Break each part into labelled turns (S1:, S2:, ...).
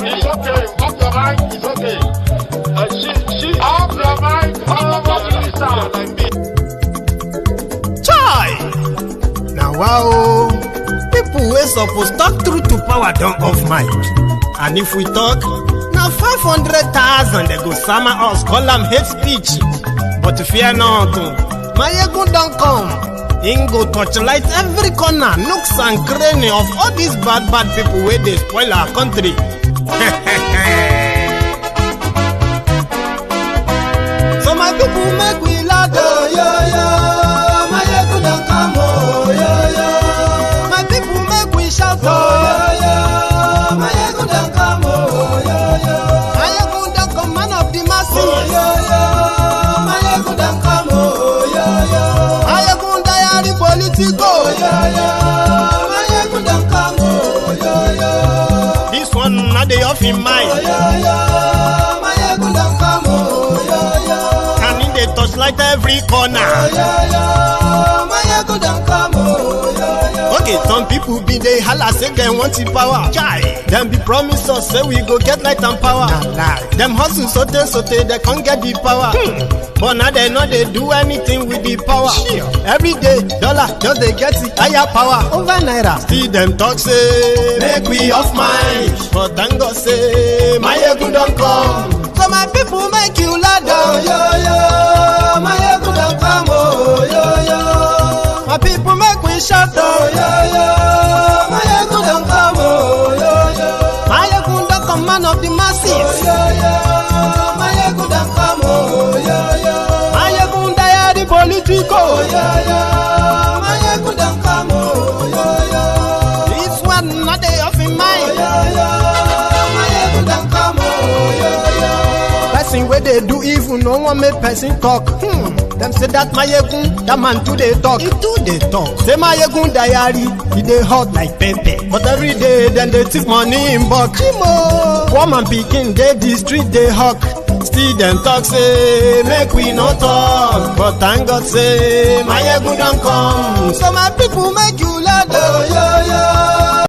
S1: It's okay. Off your mind. It's okay. She off your mind.
S2: Chai! Now wow, people wey suppose talk truth to power don't off mic. And if we talk, now 500,000 they go summer us, call them hate speech. But fear not, Maiyegun don't come. He go touchlight every corner, nooks and cranny of all these bad people where they spoil our country. So my people make we laugh, oh, yo. Maiyegun don't come, oh, yo. My people make we shout, oh, yo. Maiyegun don't come, oh, yo. Maiyegun don't come, man of the masses, oh, yo. Maiyegun don't come, oh, yo. Maiyegun diary Politico, yo. Maiyegun don't come, oh, yo. This one not the off in mind, oh, yo. Maiyegun don't come, oh, yo. And in the touchlight every corner, oh, yo. Maiyegun don't come, oh, yo. Okay, some people be they holla say they want the power. Chai. Them be promise us say we go get light and power. Nah. Them hustle sote they can't get the power. But now they know they do anything with the power. Sure. Every day, dollar just they get the higher power over naira. See them talk say make we off mind. But thank God say Maiyegun don't come. So my people make you laugh, oh, yo. Maiyegun don't come, oh, yo. My people make we shout, oh, yo. Maiyegun don't come, oh, yo. Maiyegun don't come, man of the masses, oh, yo. Maiyegun don't come, oh, yo. Maiyegun diary Politico, oh, yo. Maiyegun don't come, oh, yo. This one not they off in mind, oh, yo. Maiyegun don't come, oh, yo. Person where they do evil, no one make person talk. Them say that Maiyegun, that man too they talk. He too they talk. Say Maiyegun diary, he they hot like pepper. But every day then they take money in bulk. Woman picking, they the street they hawk. Still them talk say make we no talk. But thank God say Maiyegun don't come. So my people make you laugh, oh, yo.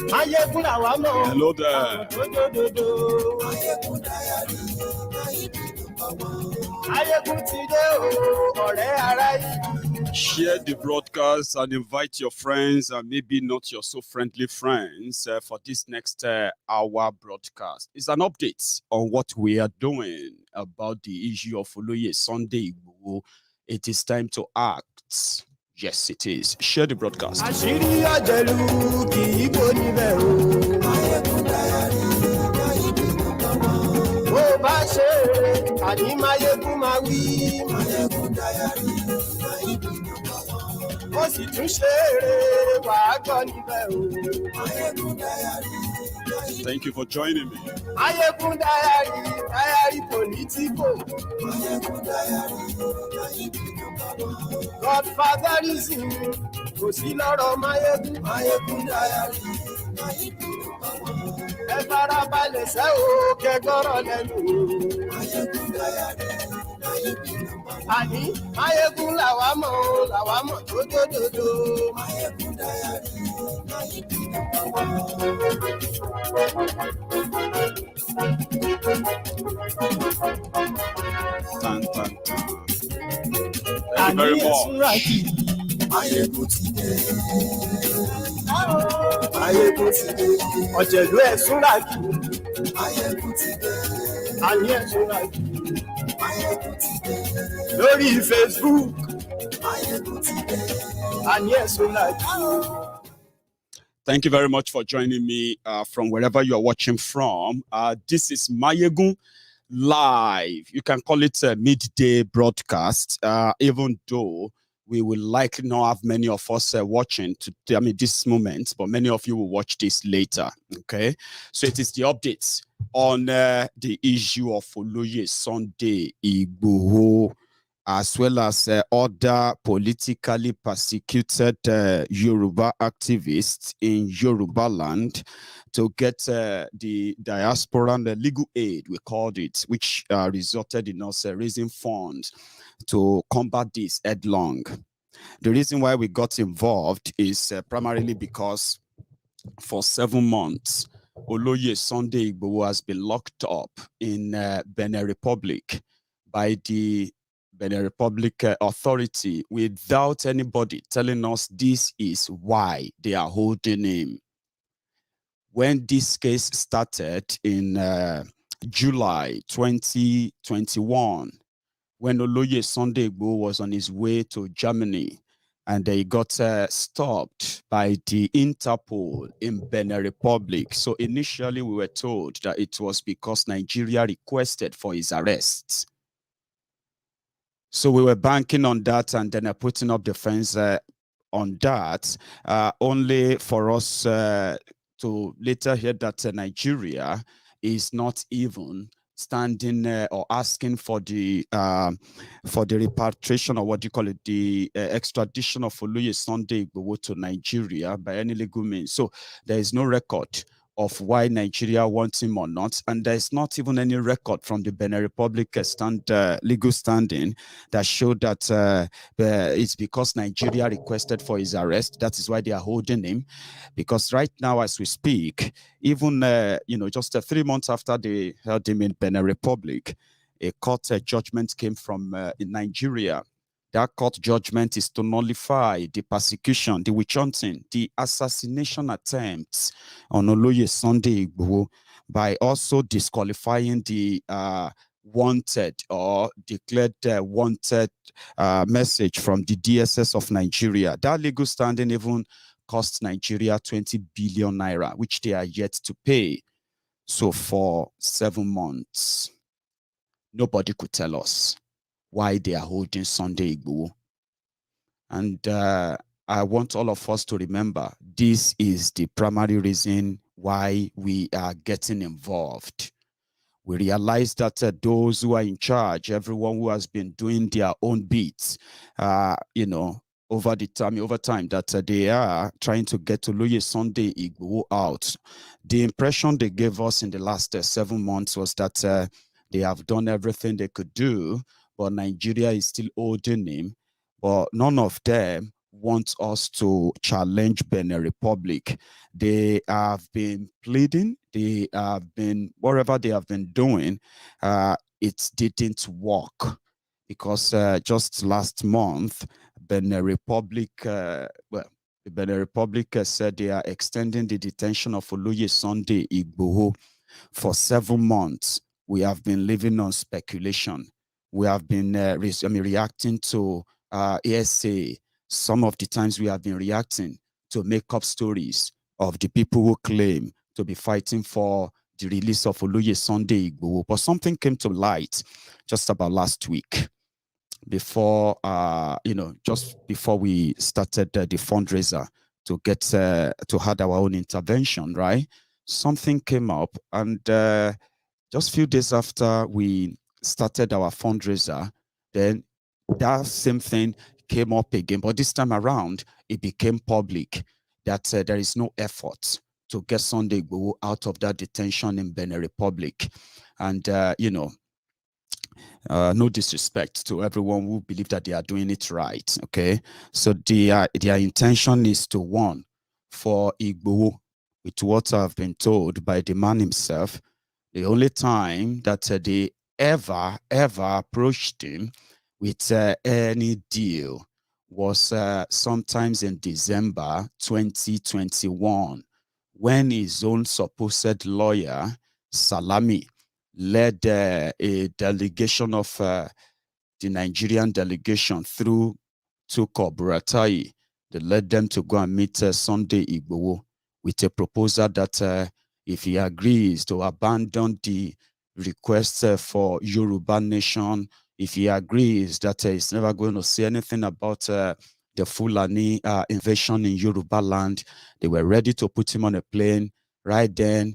S2: Maiyegun diary,
S3: Hello there. Share the broadcast and invite your friends and maybe not your so friendly friends for this next hour broadcast. It's an update on what we are doing about the issue of Oloye Sunday Igboho. It is time to act. Yes, it is. Share the broadcast. Thank you for joining me.
S2: Maiyegun diary Politico. Godfatherism, kò sí lọ́rọ̀ Maiyegun diary. Ẹ farabalẹ̀ sẹ́ o kẹgọ́rọ̀ lẹ́nu. Àní Maiyegun làwa mọ̀ tó dòdòdò. Maiyegun diary.
S3: Tan. Thank you very much.
S2: Maiyegun ti dé. Maiyegun ti dé. Ọ̀jẹ̀lú ẹ̀ súnra kì. Maiyegun ti dé. Àní ẹ̀ súnra kì. Maiyegun ti dé. Lórí Facebook. Maiyegun ti dé. Àní ẹ̀ súnra kì.
S3: Thank you very much for joining me from wherever you are watching from. This is Maiyegun Live. You can call it a midday broadcast, even though we will likely not have many of us watching this moment, but many of you will watch this later. Okay, so it is the updates on the issue of Oloye Sunday Igboho. as well as other politically persecuted Yoruba activists in Yoruba land to get the Diasporan legal aid, we called it, which resulted in us raising funds to combat this headlong. The reason why we got involved is primarily because for 7 months, Oloye Sunday Igboho has been locked up in Benin Republic by the Benin Republic authority without anybody telling us this is why they are holding him. When this case started in July 2021, when Oloye Sunday Igboho was on his way to Germany, and they got stopped by the Interpol in Benin Republic. So initially we were told that it was because Nigeria requested for his arrest. So we were banking on that and then putting up the fence on that, only for us to later hear that Nigeria is not even standing or asking for the repatriation, or what do you call it, the extradition of Oloye Sunday Igboho to Nigeria by any legal means. So there is no record of why Nigeria wants him or not, and there is not even any record from the Benin Republic legal standing that showed that it's because Nigeria requested for his arrest. That is why they are holding him. Because right now, as we speak, even just 3 months after they held him in Benin Republic, a court judgment came from in Nigeria. That court judgment is to nullify the persecution, the witch hunting, the assassination attempts on Oloye Sunday Igboho by also disqualifying the wanted or declared wanted message from the DSS of Nigeria. That legal standing even cost Nigeria 20 billion naira, which they are yet to pay. So for 7 months, nobody could tell us why they are holding Sunday Igboho. And I want all of us to remember, this is the primary reason why we are getting involved. We realize that those who are in charge, everyone who has been doing their own beats, over time, that they are trying to get Oloye Sunday Igboho out. The impression they gave us in the last 7 months was that they have done everything they could do, but Nigeria is still holding him. But none of them want us to challenge Benin Republic. They have been pleading. They have been, whatever they have been doing, it didn't work. Because just last month, Benin Republic, the Benin Republic said they are extending the detention of Oloye Sunday Igboho for 7 months. We have been living on speculation. We have been reacting to ASA. Some of the times we have been reacting to make up stories of the people who claim to be fighting for the release of Oloye Sunday Igboho. But something came to light just about last week, before just before we started the fundraiser to get to have our own intervention, right? Something came up, and just a few days after we started our fundraiser, then that same thing came up again. But this time around, it became public that there is no effort to get Sunday Igboho out of that detention in Benin Republic. And, no disrespect to everyone who believe that they are doing it right, okay? So their intention is to, one, for Igboho, with what I've been told by the man himself, the only time that they ever approached him with any deal was sometimes in December 2021, when his own supposed lawyer, Salami, led a delegation of the Nigerian delegation through Tuko Buratai. They led them to go and meet Sunday Igboho with a proposal that if he agrees to abandon the request for Yoruba nation, if he agrees that he's never going to say anything about the Fulani invasion in Yoruba land, they were ready to put him on a plane right then,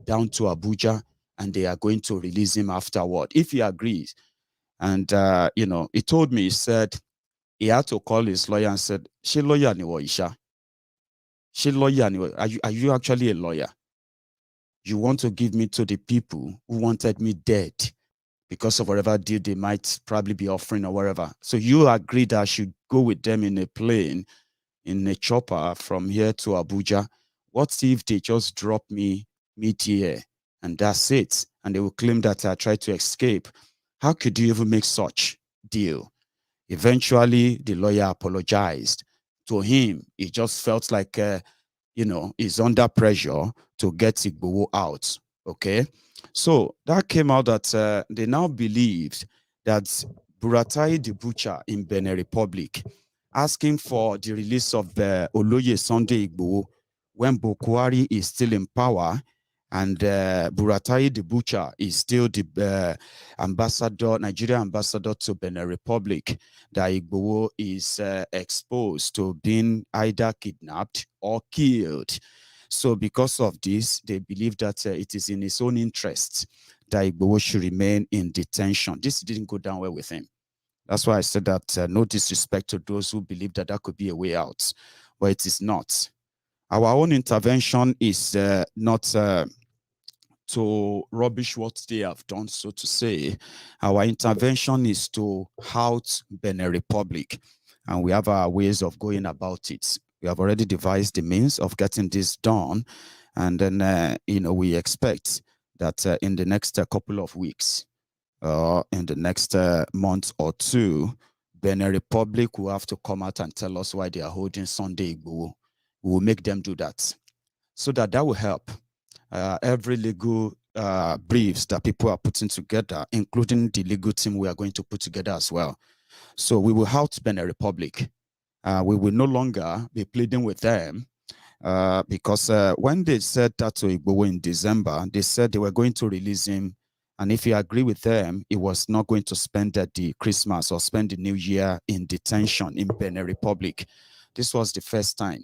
S3: down to Abuja, and they are going to release him afterward. If he agrees, And, you know, he told me, he said, he had to call his lawyer and said, she lawyer ni wo isha? She lawyer ni wo? Are you actually a lawyer? You want to give me to the people who wanted me dead because of whatever deal they might probably be offering or whatever. So you agree that I should go with them in a plane, in a chopper from here to Abuja. What if they just drop me mid-air and that's it? And they will claim that I tried to escape. How could you even make such deal? Eventually, the lawyer apologized. To him, it just felt like, you know, he's under pressure to get Igboho out. Okay, so that came out that they now believed that Buratai the butcher in Benin Republic asking for the release of the Oloye Sunday Igboho when Buhari is still in power, and Buratai the butcher is still the ambassador, Nigeria ambassador to Benin Republic, that Igboho is exposed to being either kidnapped or killed. So because of this, they believe that it is in his own interest that Igboho should remain in detention. This didn't go down well with him. That's why I said that no disrespect to those who believe that that could be a way out, but it is not. Our own intervention is not to rubbish what they have done, so to say. Our intervention is to halt Benin Republic, and we have our ways of going about it. We have already devised the means of getting this done, and then you know, we expect that in the next couple of weeks, in the next month or two, Benin Republic will have to come out and tell us why they are holding Sunday Igboho. We will make them do that, so that will help. Every legal briefs that people are putting together, including the legal team we are going to put together as well. So we will halt Benin Republic. We will no longer be pleading with them because when they said that to Igboho in December, they said they were going to release him. And if you agree with them, he was not going to spend the Christmas or spend the New Year in detention in Benin Republic. This was the first time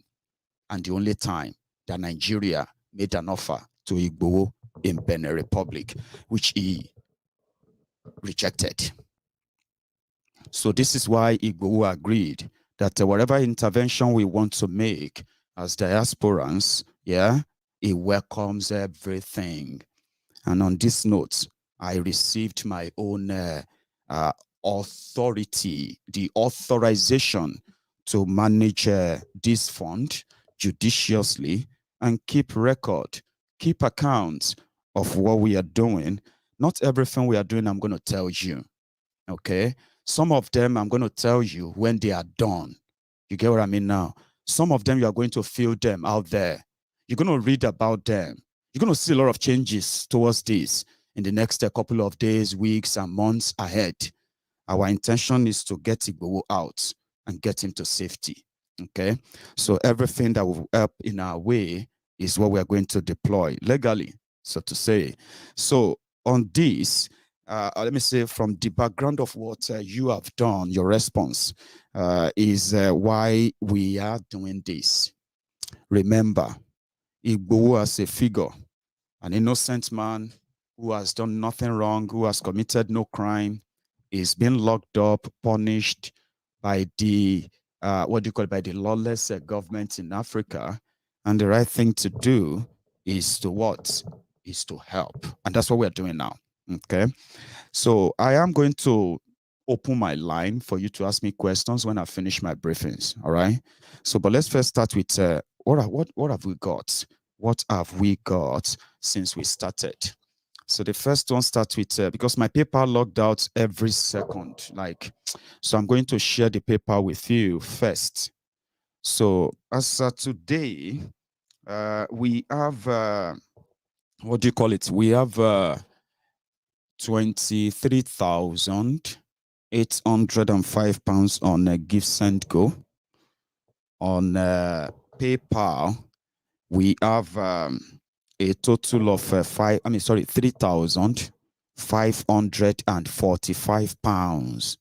S3: and the only time that Nigeria made an offer to Igboho in Benin Republic, which he rejected. So this is why Igboho agreed that whatever intervention we want to make as diasporans, yeah, he welcomes everything. And on this note, I received my own authority, the authorization to manage this fund judiciously and keep record, keep account of what we are doing. Not everything we are doing, I'm going to tell you, okay? Some of them I'm going to tell you when they are done. You get what I mean now? Some of them you are going to feel them out there. You're going to read about them. You're going to see a lot of changes towards this in the next couple of days, weeks, and months ahead. Our intention is to get Igboho out and get him to safety. Okay, so everything that will help in our way is what we are going to deploy legally, so to say. So on this, let me say from the background of what you have done, your response is why we are doing this. Remember, Igboho as a figure, an innocent man who has done nothing wrong, who has committed no crime, is being locked up, punished by the what do you call it, by the lawless government in Africa. And the right thing to do is to what? Is to help. And that's what we're doing now. Okay. So I am going to open my line for you to ask me questions when I finish my briefings. All right. So, but let's first start with what have we got? What have we got since we started? So the first one starts with, because my paper logged out every second, like, so I'm going to share the paper with you first. So as today, we have, what do you call it? We have 23,805 pounds on Give Send Go. On PayPal, we have a total of 3,545 pounds.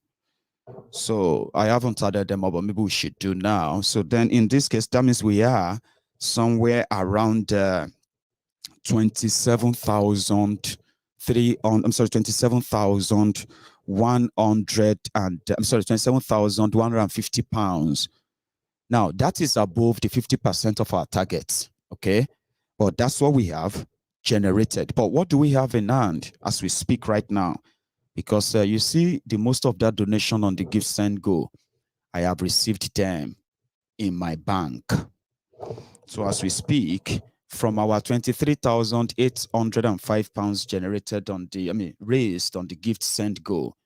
S3: So I haven't added them up, but maybe we should do now. So then in this case, that means we are somewhere around 27,100 27,150 pounds. Now that is above the 50% of our target. Okay, but that's what we have generated. But what do we have in hand as we speak right now? Because you see, the most of that donation on the Give Send Go, I have received them in my bank. So as we speak, from our 23,805 pounds generated on the, raised on the Gift Send Go,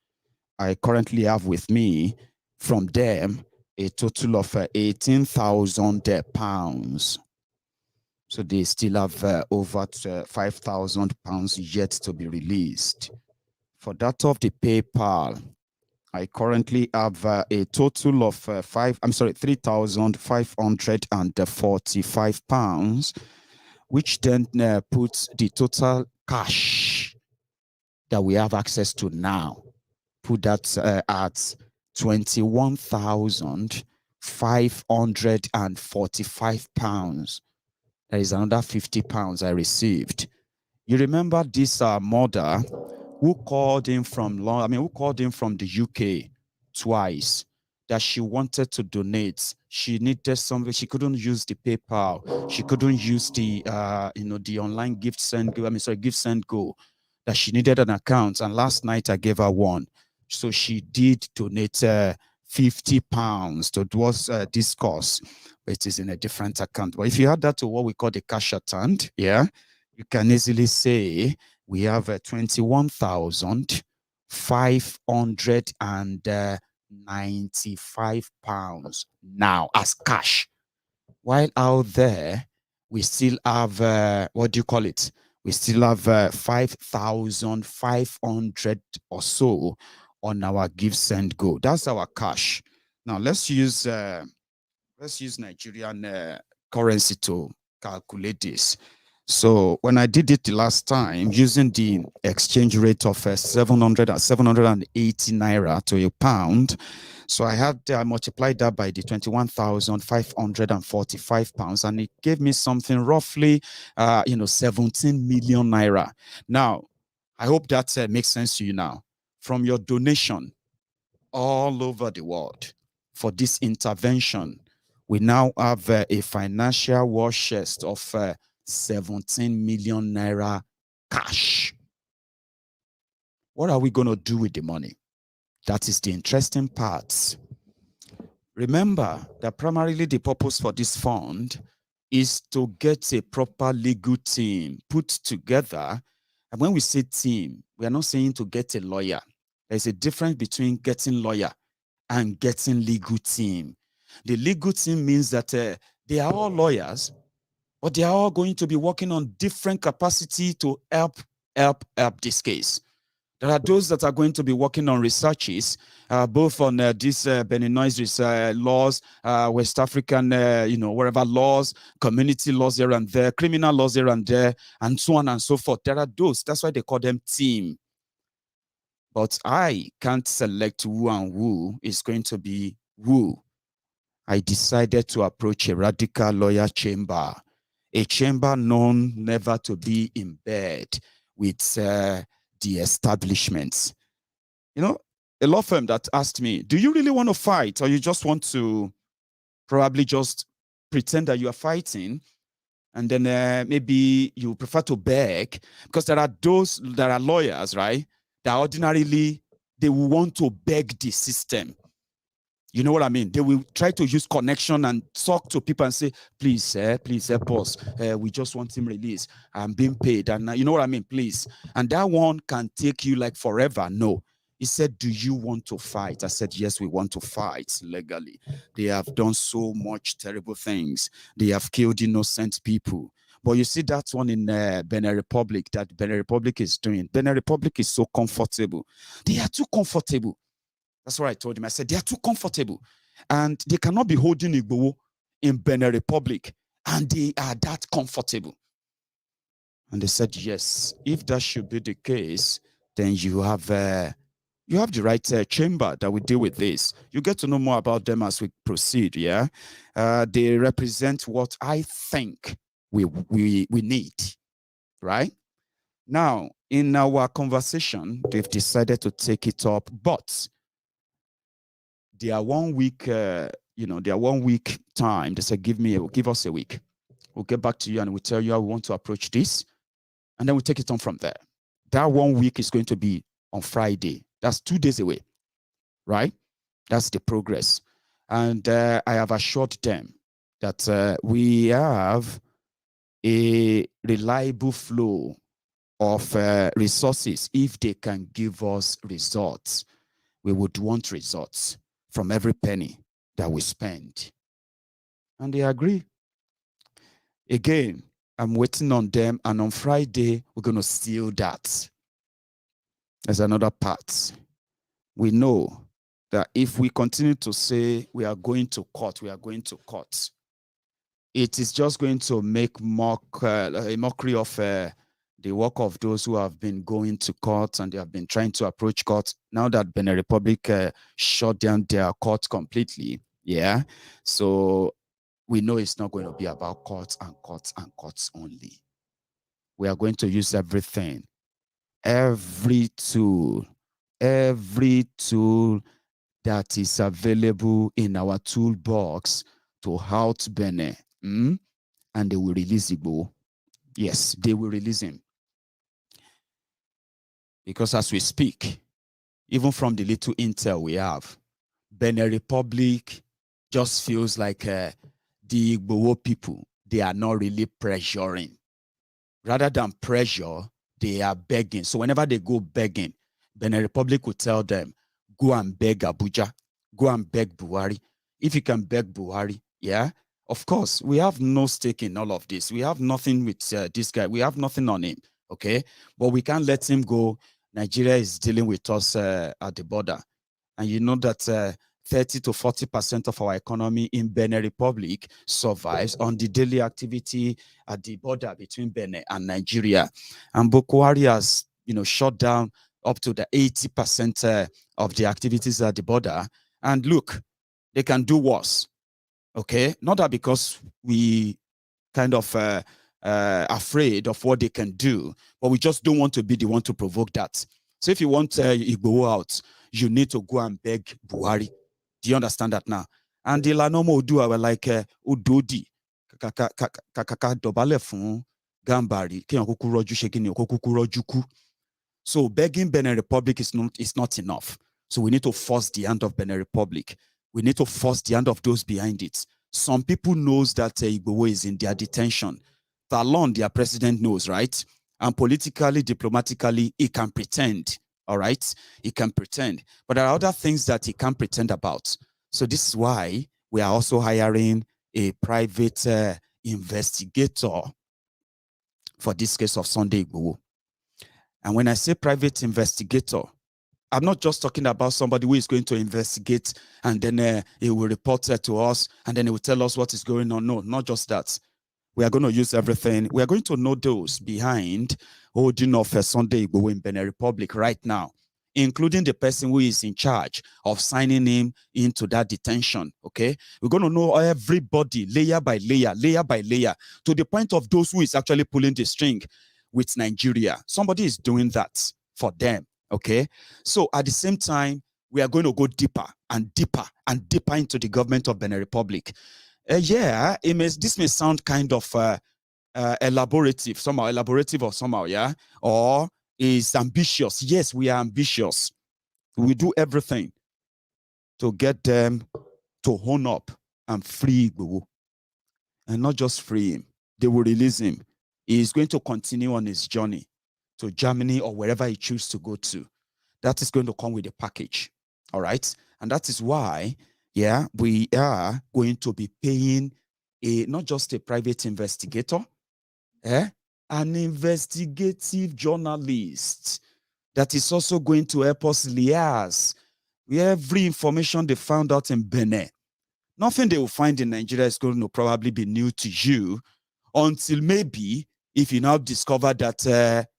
S3: I currently have with me from them a total of 18,000 pounds. So they still have over 5,000 pounds yet to be released. For that of the PayPal, I currently have a total of 3,545 pounds, which then puts the total cash that we have access to now, put that at 21,545 pounds. There is another 50 pounds I received. You remember this mother who called in from who called in from the UK twice, that she wanted to donate. She needed something. She couldn't use the PayPal. She couldn't use the the online Gift Send Go. Gift Send Go. That she needed an account. And last night I gave her one. So she did donate 50 pounds towards this cause. But it is in a different account. But if you add that to what we call the cash at hand, yeah, you can easily say we have 21,595 pounds now as cash. While out there, we still have, what do you call it? We still have 5,500 or so on our Give Send Go. That's our cash. Now let's use Nigerian currency to calculate this. So when I did it the last time using the exchange rate of 780 naira to a pound, so I multiplied that by the 21,545 pounds, and it gave me something roughly 17 million naira. Now I hope that makes sense to you now. From your donation all over the world for this intervention, we now have a financial war chest of 17 million naira cash. What are we going to do with the money? That is the interesting part. Remember that primarily the purpose for this fund is to get a proper legal team put together. And when we say team, we are not saying to get a lawyer. There's a difference between getting lawyer and getting legal team. The legal team means that they are all lawyers, but they are all going to be working on different capacity to help this case. There are those that are going to be working on researches, both on these Beninese laws, West African, wherever laws, community laws here and there, criminal laws here and there, and so on and so forth. There are those. That's why they call them team. But I can't select who and who is going to be who. I decided to approach a radical lawyer chamber, a chamber known never to be in bed with the establishments. A law firm that asked me, do you really want to fight, or you just want to probably just pretend that you are fighting, and then maybe you prefer to beg? Because there are lawyers, right, that ordinarily they will want to beg the system. You know what I mean? They will try to use connection and talk to people and say, please help us. We just want him released. I'm being paid. And you know what I mean? Please. And that one can take you like forever. No. He said, do you want to fight? I said, yes, we want to fight legally. They have done so much terrible things. They have killed innocent people. But you see that one in Benin Republic, that Benin Republic is doing. Benin Republic is so comfortable. They are too comfortable. That's what I told him. I said, they are too comfortable. And they cannot be holding Igboho in Benin Republic. And they are that comfortable. And they said, yes, if that should be the case, then you have the right chamber that will deal with this. You get to know more about them as we proceed, yeah? They represent what I think we need, right? Now, in our conversation, they've decided to take it up, but they are 1 week, they are 1 week time. They said, give us a week. We'll get back to you and we'll tell you how we want to approach this. And then we'll take it on from there. That 1 week is going to be on Friday. That's 2 days away, right? That's the progress. And I have assured them that we have a reliable flow of resources. If they can give us results, we would want results from every penny that we spend. And they agree. Again, I'm waiting on them, and on Friday, we're going to seal that. There's another part. We know that if we continue to say we are going to court, it is just going to make a mockery of the work of those who have been going to court and they have been trying to approach court. Now that Benin Republic shut down their court completely, yeah. So we know it's not going to be about courts and courts and courts only. We are going to use everything, every tool that is available in our toolbox to halt Benin. And they will release Igboho. Yes, they will release him. Because as we speak, even from the little intel we have, Benin Republic just feels like the Igboho people, they are not really pressuring. Rather than pressure, they are begging. So whenever they go begging, Benin Republic will tell them, go and beg Abuja, go and beg Buhari. If you can beg Buhari, yeah, of course, we have no stake in all of this. We have nothing with this guy. We have nothing on him, okay? But we can't let him go. Nigeria is dealing with us at the border. And you know that 30 to 40% of our economy in Benin Republic survives on the daily activity at the border between Benin and Nigeria. And Boko Haram has, shut down up to the 80% of the activities at the border. And look, they can do worse. Okay, not that because we kind of afraid of what they can do, but we just don't want to be the one to provoke that. So if you want Igboho out, you need to go and beg Buhari. Do you understand that now? And the Lanomo Odua were like Udodi, Kakaka Dobale fun Gambari, So begging Benin Republic is not enough. So we need to force the hand of Benin Republic. We need to force the hand of those behind it. Some people knows that Igboho is in their detention. Talon, their president, knows, right? And politically, diplomatically, he can pretend, all right? He can pretend. But there are other things that he can't pretend about. So this is why we are also hiring a private investigator for this case of Sunday Igboho. And when I say private investigator, I'm not just talking about somebody who is going to investigate and then he will report to us and then he will tell us what is going on. No, not just that. We are going to use everything. We are going to know those behind holding of Sunday Igboho in Benin Republic right now, including the person who is in charge of signing him into that detention, okay? We're going to know everybody layer by layer, to the point of those who is actually pulling the string with Nigeria. Somebody is doing that for them. Okay, so at the same time, we are going to go deeper and deeper and deeper into the government of Benin Republic. This may sound kind of elaborative somehow, yeah, or is ambitious. Yes, we are ambitious. We do everything to get them to hone up and free Igboho. And not just free him, they will release him. He is going to continue on his journey to Germany or wherever he chooses to go to. That is going to come with a package, all right? And that is why, yeah, we are going to be paying not just a private investigator, an investigative journalist that is also going to help us liaise with every information they found out in Benin. Nothing they will find in Nigeria is going to probably be new to you until maybe if you now discover that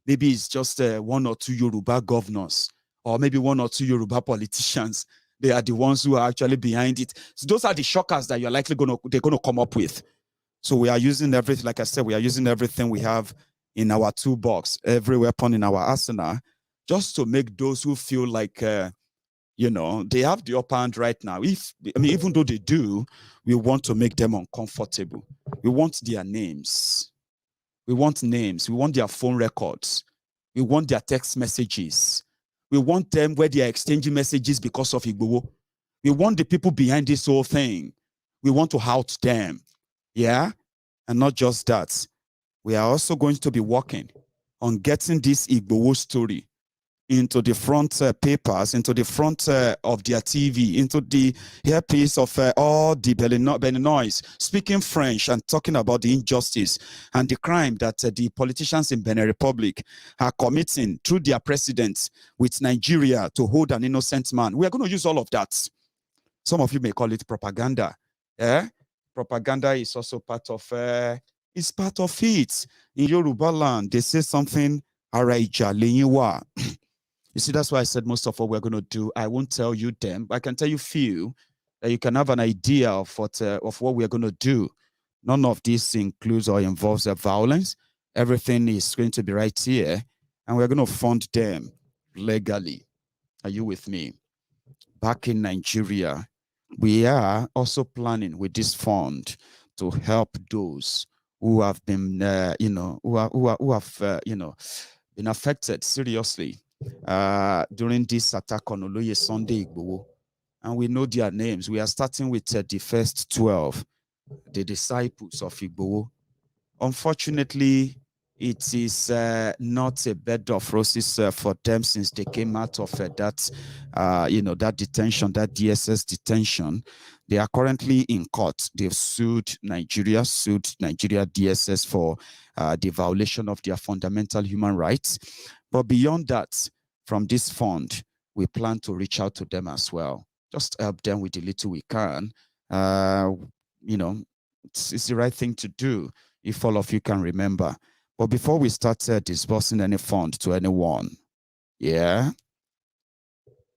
S3: maybe it's just 1 or 2 Yoruba governors, or maybe 1 or 2 Yoruba politicians. They are the ones who are actually behind it. So those are the shockers that you're likely they're going to come up with. So we are using everything, like I said, we are using everything we have in our toolbox, every weapon in our arsenal, just to make those who feel like, you know, they have the upper hand right now. Even though they do, we want to make them uncomfortable. We want their names. We want names. We want their phone records. We want their text messages. We want them where they are exchanging messages because of Igboho. We want the people behind this whole thing. We want to out them. Yeah? And not just that. We are also going to be working on getting this Igboho story into the front papers, into the front of their TV, into the earpiece of all the Beninois, speaking French and talking about the injustice and the crime that the politicians in Benin Republic are committing through their presidents with Nigeria to hold an innocent man. We are going to use all of that. Some of you may call it propaganda. Propaganda is also part of it's part of it. In Yoruba land, they say something, Araija Leyiwa. You see, that's why I said most of what we're going to do, I won't tell you them, but I can tell you few that you can have an idea of what we're going to do. None of this includes or involves violence. Everything is going to be right here, and we're going to fund them legally. Are you with me? Back in Nigeria, we are also planning with this fund to help those who have been, who have been affected seriously during this attack on Oloye Sunday Igboho. And we know their names. We are starting with the first 12, the disciples of Igboho. Unfortunately, it is not a bed of roses for them since they came out of that detention, that DSS detention. They are currently in court. They've sued Nigeria DSS for the violation of their fundamental human rights. But beyond that, from this fund, we plan to reach out to them as well. Just help them with the little we can. It's the right thing to do if all of you can remember. But before we start disbursing any fund to anyone, yeah,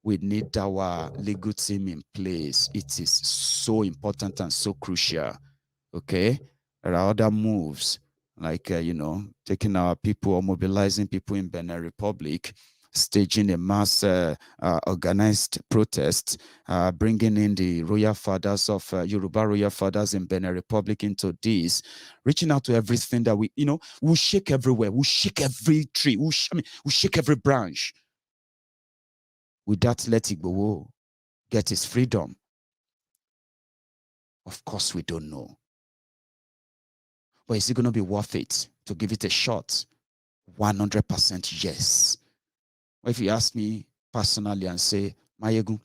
S3: we need our legal team in place. It is so important and so crucial, okay? There are other moves, like, taking our people or mobilizing people in Benin Republic, staging a mass organized protest, bringing in the royal fathers of Yoruba royal fathers in Benin Republic into this, reaching out to everything that we'll shake everywhere, we'll shake every tree, we'll shake every branch. With that, let Igboho get his freedom. Of course, we don't know. But is it going to be worth it to give it a shot? 100% yes. If you ask me personally and say, Maiyegun,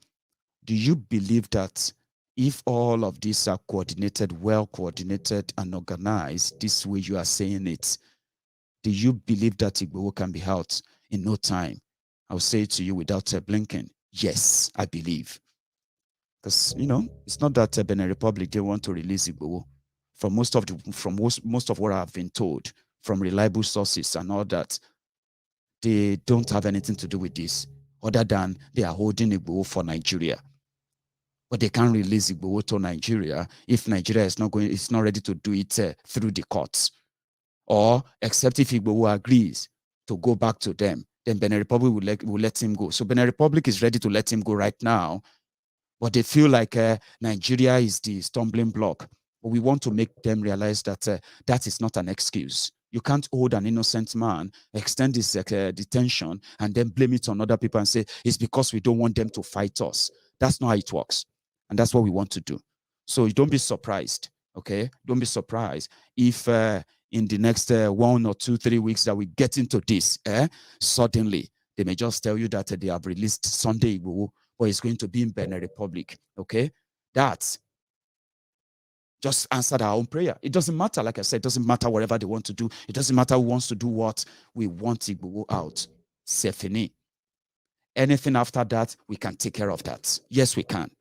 S3: do you believe that if all of these are coordinated, well coordinated and organized this way you are saying it, do you believe that Igboho can be out in no time? I'll say it to you without blinking. Yes, I believe. Because, it's not that Benin Republic, they want to release Igboho. From most of what I've been told, from reliable sources and all that, they don't have anything to do with this, other than they are holding Igboho for Nigeria. But they can't release Igboho to Nigeria if Nigeria is not ready to do it through the courts. Or except if Igboho agrees to go back to them, then Benin Republic will let him go. So Benin Republic is ready to let him go right now, but they feel like Nigeria is the stumbling block. But we want to make them realize that that is not an excuse. You can't hold an innocent man, extend his detention, and then blame it on other people and say, it's because we don't want them to fight us. That's not how it works. And that's what we want to do. So don't be surprised, okay? Don't be surprised if in the next 1 or 2, 3 weeks that we get into this, suddenly they may just tell you that they have released Sunday Igboho, or it's going to be in Benin Republic, okay? That's just answered our own prayer. It doesn't matter, like I said, it doesn't matter whatever they want to do. It doesn't matter who wants to do what. We want Igboho out. C'est fini. Anything after that, we can take care of that. Yes, we can.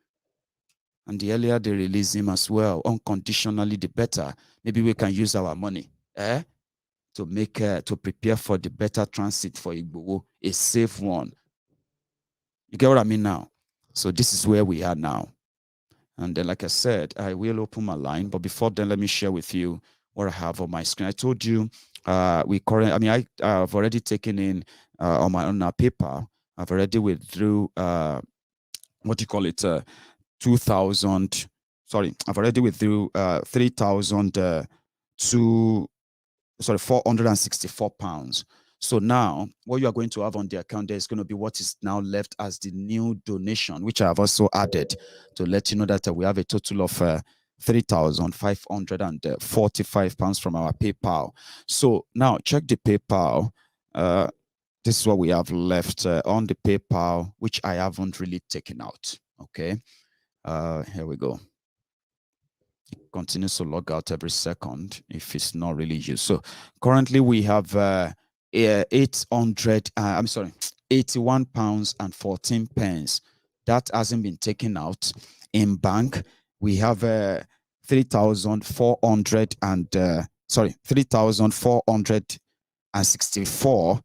S3: And the earlier they release him as well, unconditionally, the better. Maybe we can use our money to prepare for the better transit for Igboho, a safe one. You get what I mean now? So this is where we are now. And then, like I said, I will open my line. But before then, let me share with you what I have on my screen. I told you I've already taken in on my own PayPal. I've already withdrew 2,000. Sorry, I've already withdrew 464 pounds. So now what you are going to have on the account there is going to be what is now left as the new donation, which I have also added to let you know that we have a total of 3,545 pounds from our PayPal. So now check the PayPal. This is what we have left on the PayPal, which I haven't really taken out. Okay. Here we go. It continues to log out every second if it's not really used. So currently we have 81 pounds and 14 pence. That hasn't been taken out. In bank, we have 3,464.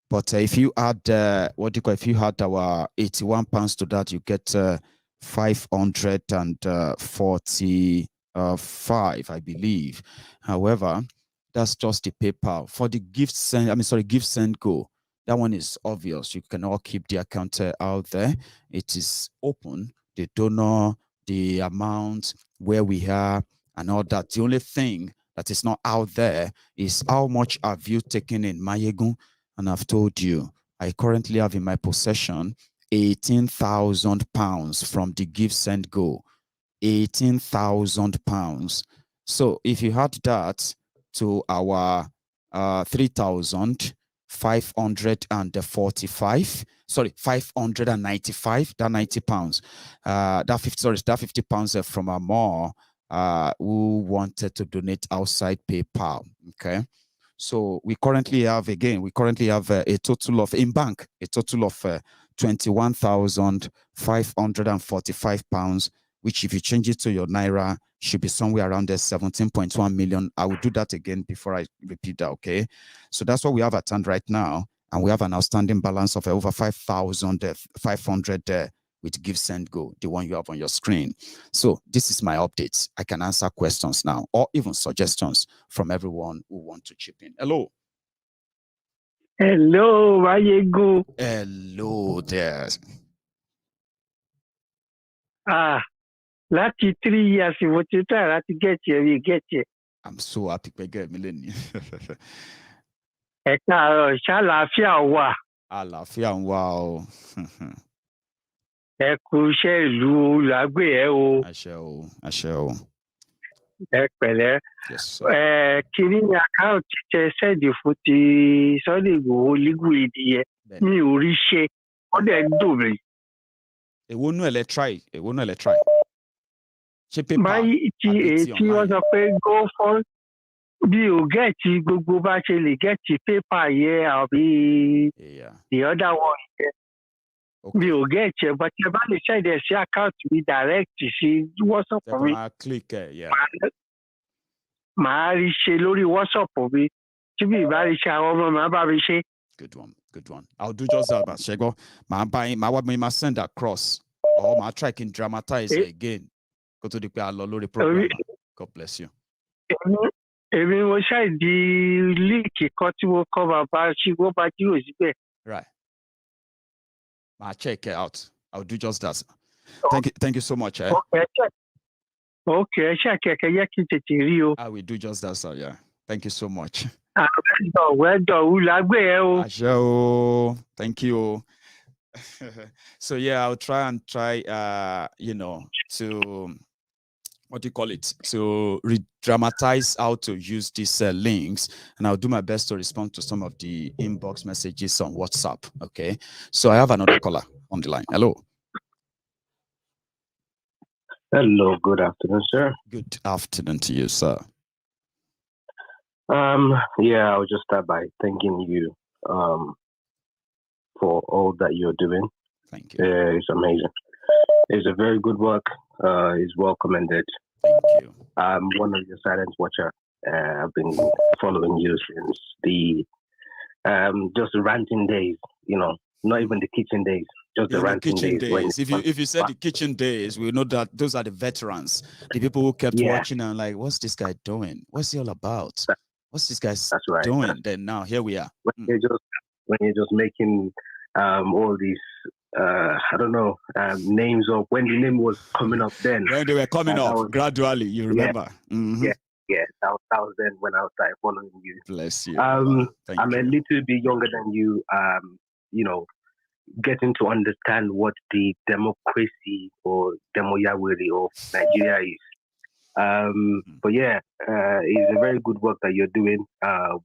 S3: But if you add if you had our 81 pounds to that, you get 545, I believe. However, that's just the PayPal. For the gift send go. That one is obvious. You can all keep the account out there. It is open. The donor, the amount, where we are, and all that. The only thing that is not out there is how much have you taken in Maiyegun. And I've told you, I currently have in my possession 18,000 pounds from the give send go. 18,000 pounds. So if you add that to our 3,545, 595, that 90 pounds, that 50 pounds from our more who wanted to donate outside PayPal. Okay. So we currently have a total of, in bank, a total of 21,545 pounds, which if you change it to your Naira, should be somewhere around the 17.1 million. I will do that again before I repeat that, okay? So that's what we have at hand right now. And we have an outstanding balance of over 5,500 with Give Send Go, the one you have on your screen. So this is my updates. I can answer questions now or even suggestions from everyone who want to chip in. Hello.
S4: Hello, Maiyegun.
S3: Hello there.
S4: Láti 3 years, mo ti try láti get you.
S3: I'm so happy to get me.
S4: Ẹ káàárọ̀, ṣàlàáfíà wà.
S3: Àlàáfíà ń wà o.
S4: Ẹ kú iṣẹ́ ìlú làgbé ẹ o.
S3: Àṣẹ o, àṣẹ o.
S4: Ẹ pẹ̀lẹ́.
S3: Yes, sir.
S4: Kìíní ni àkáǹtì tẹ sẹ́ẹ̀dì fún ti Sunday Igboho legal aid yẹn. Mi ò rí ṣe, ó dẹ̀ dùn mí.
S3: Èwo nú ẹ̀ lẹ try? Ṣé PayPal?
S4: Báyìí tí wọ́n sọ pé go for bí o gẹ̀ẹ́tì gbogbo bá ṣe lè gẹ̀ẹ́tì PayPal yẹn àbí the other one yẹn. Bí o gẹ̀ẹ́tì ẹ̀ bọ́tí ẹ bá lè send ẹ̀ sí àkáǹtì mi direct sí WhatsApp mi. Màá rí ṣe lórí WhatsApp mi. Tí bí ìbá rí ṣe àwọn ọmọ màá bá mi ṣe.
S3: Good one. I'll do just that, Shego. My send across. Or my try can dramatize it again. Go to the lórí program. God bless you.
S4: Èmi mo ṣàìdí líǹkì kan tí mo kọ́ bàbá ṣígbó bá jírò síbẹ̀.
S3: Right. I'll check it out. I'll do just that. Thank you so much.
S4: Okay, check it.
S3: I will do just that, sir. Yeah. Thank you so much.
S4: Well done.
S3: Thank you. So yeah, I'll try to re-dramatize how to use these links, and I'll do my best to respond to some of the inbox messages on WhatsApp. Okay, so I have another caller on the line. Hello.
S5: Hello, good afternoon, sir.
S3: Good afternoon to you, sir.
S5: Yeah, I'll just start by thanking you for all that you're doing.
S3: Thank you.
S5: It's amazing. It's a very good work. It's well commended.
S3: Thank you.
S5: I'm one of your silent watcher. I've been following you since the just the ranting days, not even the kitchen days, just the ranting days.
S3: If you said the kitchen days, we know that those are the veterans, the people who kept watching and like, what's this guy doing? What's he all about? What's this guy
S5: right.
S3: doing? Then now here we are.
S5: When you're just making all these I don't know names of when the name was coming up then.
S3: When they were coming up gradually, you remember?
S5: Yeah.
S3: Mm-hmm.
S5: Yeah. That was then when I started following you.
S3: Bless you.
S5: I'm
S3: a
S5: little bit younger than you. You know, getting to understand what the democracy or demoyawiri of Nigeria is. But yeah, it's a very good work that you're doing.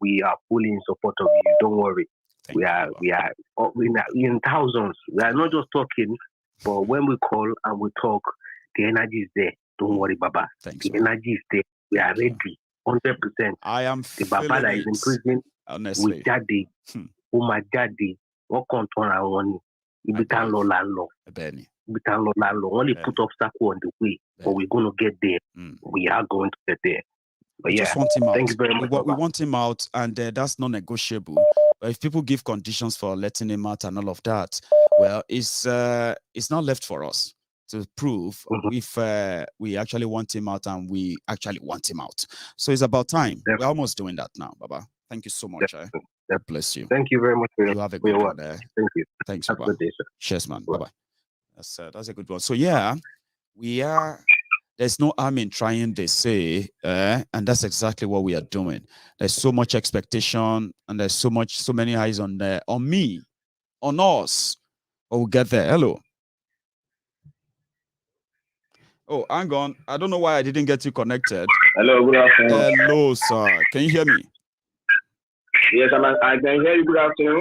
S5: We are fully in support of you. Don't worry. We are in thousands. We are not just talking, but when we call and we talk, the energy is there. Don't worry, Baba. The energy is there. We are ready, 100%.
S3: I am
S5: the Baba that is in prison
S3: honestly.
S5: With Daddy, my Daddy, what control I want. We can't only put obstacle on the way, but we're going to get there. We are going to get there. But
S3: just want him out.
S5: Thank you very much.
S3: We want him out, and that's non-negotiable. But if people give conditions for letting him out and all of that, well, it's not left for us to prove if we actually want him out, and we actually want him out. So it's about time.
S5: Definitely.
S3: We're almost doing that now, Baba. Thank you so much. God bless you.
S5: Thank you very much for
S3: you have a good one there.
S5: Thank you.
S3: Thanks,
S5: Have
S3: Baba.
S5: a good day, sir.
S3: Cheers, man. Bye-bye. That's a good one. So yeah, there's no harm in trying, they say, and that's exactly what we are doing. There's so much expectation, and there's so many eyes on me, on us. But we'll get there. Hello. Oh, hang on. I don't know why I didn't get you connected.
S6: Hello, good afternoon.
S3: Hello, sir. Can you hear me?
S6: Yes, I can hear you. Good afternoon.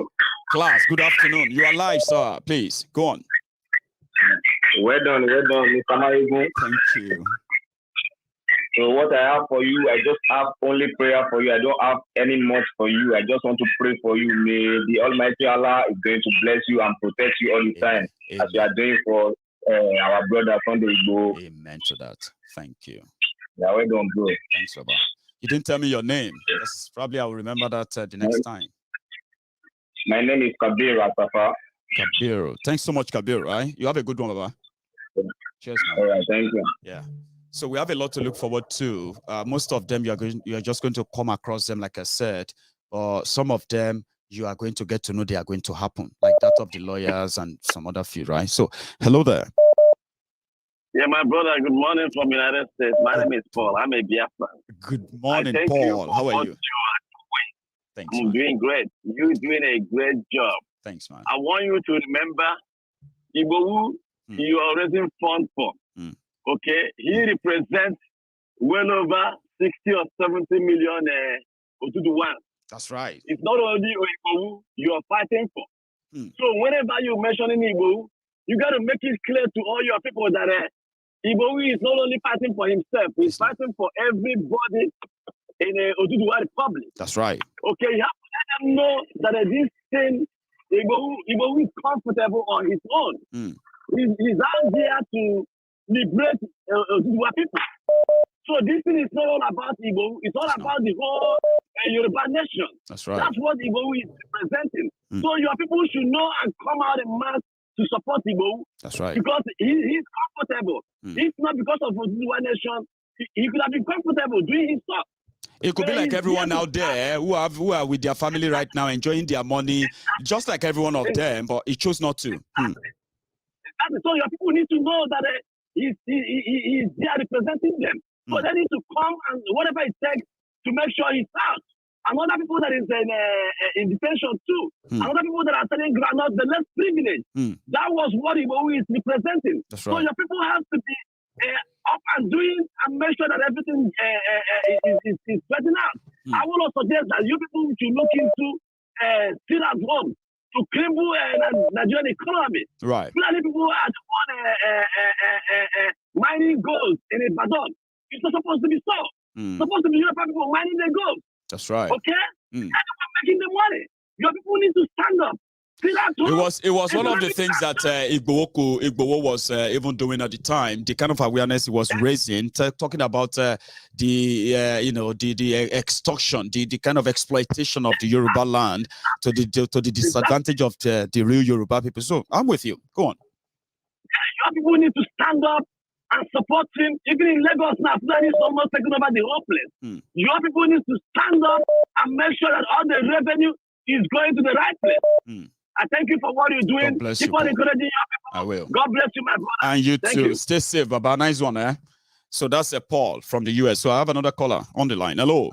S3: Class, good afternoon. You are live, sir. Please, go on.
S6: Well done, Mr. Maiyegun.
S3: Thank you.
S6: So what I have for you, I just have only prayer for you. I don't have any much for you. I just want to pray for you. May the Almighty Allah is going to bless you and protect you all the time, as you are doing for our brother Sunday Igboho.
S3: Amen to that. Thank you.
S6: Yeah, well done, bro.
S3: Thanks, Baba. You didn't tell me your name. Yes, probably I'll remember that the next time.
S6: My name is Kabir Asafa.
S3: Kabir. Thanks so much, Kabir. Right? You have a good one, Baba. Cheers, man.
S6: All right, thank you.
S3: Yeah. So we have a lot to look forward to. Most of them you are just going to come across them, like I said. Or some of them you are going to get to know they are going to happen, like that of the lawyers and some other few, right? So hello there.
S7: Yeah, my brother, good morning from the United States. My name is Paul. I'm a Diasporan.
S3: Good morning, Paul. How are you? Thanks,
S7: I'm doing great. You're doing a great job.
S3: Thanks, man.
S7: I want you to remember Igboho, you are raising funds for. Okay? He represents well over 60 or 70 million Otuduwan.
S3: That's right.
S7: It's not only Igboho you are fighting for. So whenever you're mentioning Igboho, you got to make it clear to all your people that Igboho is not only fighting for himself, he's fighting for everybody in the Oduduwa Republic.
S3: That's right.
S7: Okay, you have to let them know that this thing, Igboho is comfortable on his own. He's out there to liberate Oduduwa people. So this thing is not all about Igboho, it's all about the whole Yoruba nation.
S3: That's right.
S7: That's what Igboho is representing. So your people should know and come out in mass to support Igboho.
S3: That's right.
S7: Because he's comfortable. It's not because of Oduduwa nation. He could have been comfortable doing his stuff.
S3: It could be like everyone out there who are with their family right now, enjoying their money, just like every one of them, but he chose not to.
S7: So your people need to know that he's there representing them. So they need to come and whatever it takes to make sure he's out. And other people that is in detention too. And other people that are selling groundnut, the less privileged. That was what Igboho is representing.
S3: That's right.
S7: So your people have to be up and doing and make sure that everything is spreading out. I want to suggest that you people should look into still at home to cripple Nigerian economy.
S3: Right.
S7: Many people are on mining gold in Ibadan. It's not supposed to be so. It's supposed to be European people mining their gold.
S3: That's right.
S7: Okay? That's making the money. Your people need to stand up.
S3: It was one of the things that Igboho was even doing at the time. The kind of awareness he was raising, talking about the extortion, the kind of exploitation of the Yoruba land to the disadvantage of the real Yoruba people. So I'm with you. Go on.
S7: Your people need to stand up and support him. Even in Lagos now, that is almost taking over the whole place. Your people need to stand up and make sure that all the revenue is going to the right place. I thank you for what you're doing.
S3: God bless
S7: Keep
S3: you,
S7: on
S3: Paul.
S7: encouraging your people.
S3: I will.
S7: God bless you, my brother.
S3: And you
S7: Thank
S3: too.
S7: you.
S3: Stay safe, Baba. Nice one, eh? So that's a Paul from the US. So I have another caller on the line. Hello.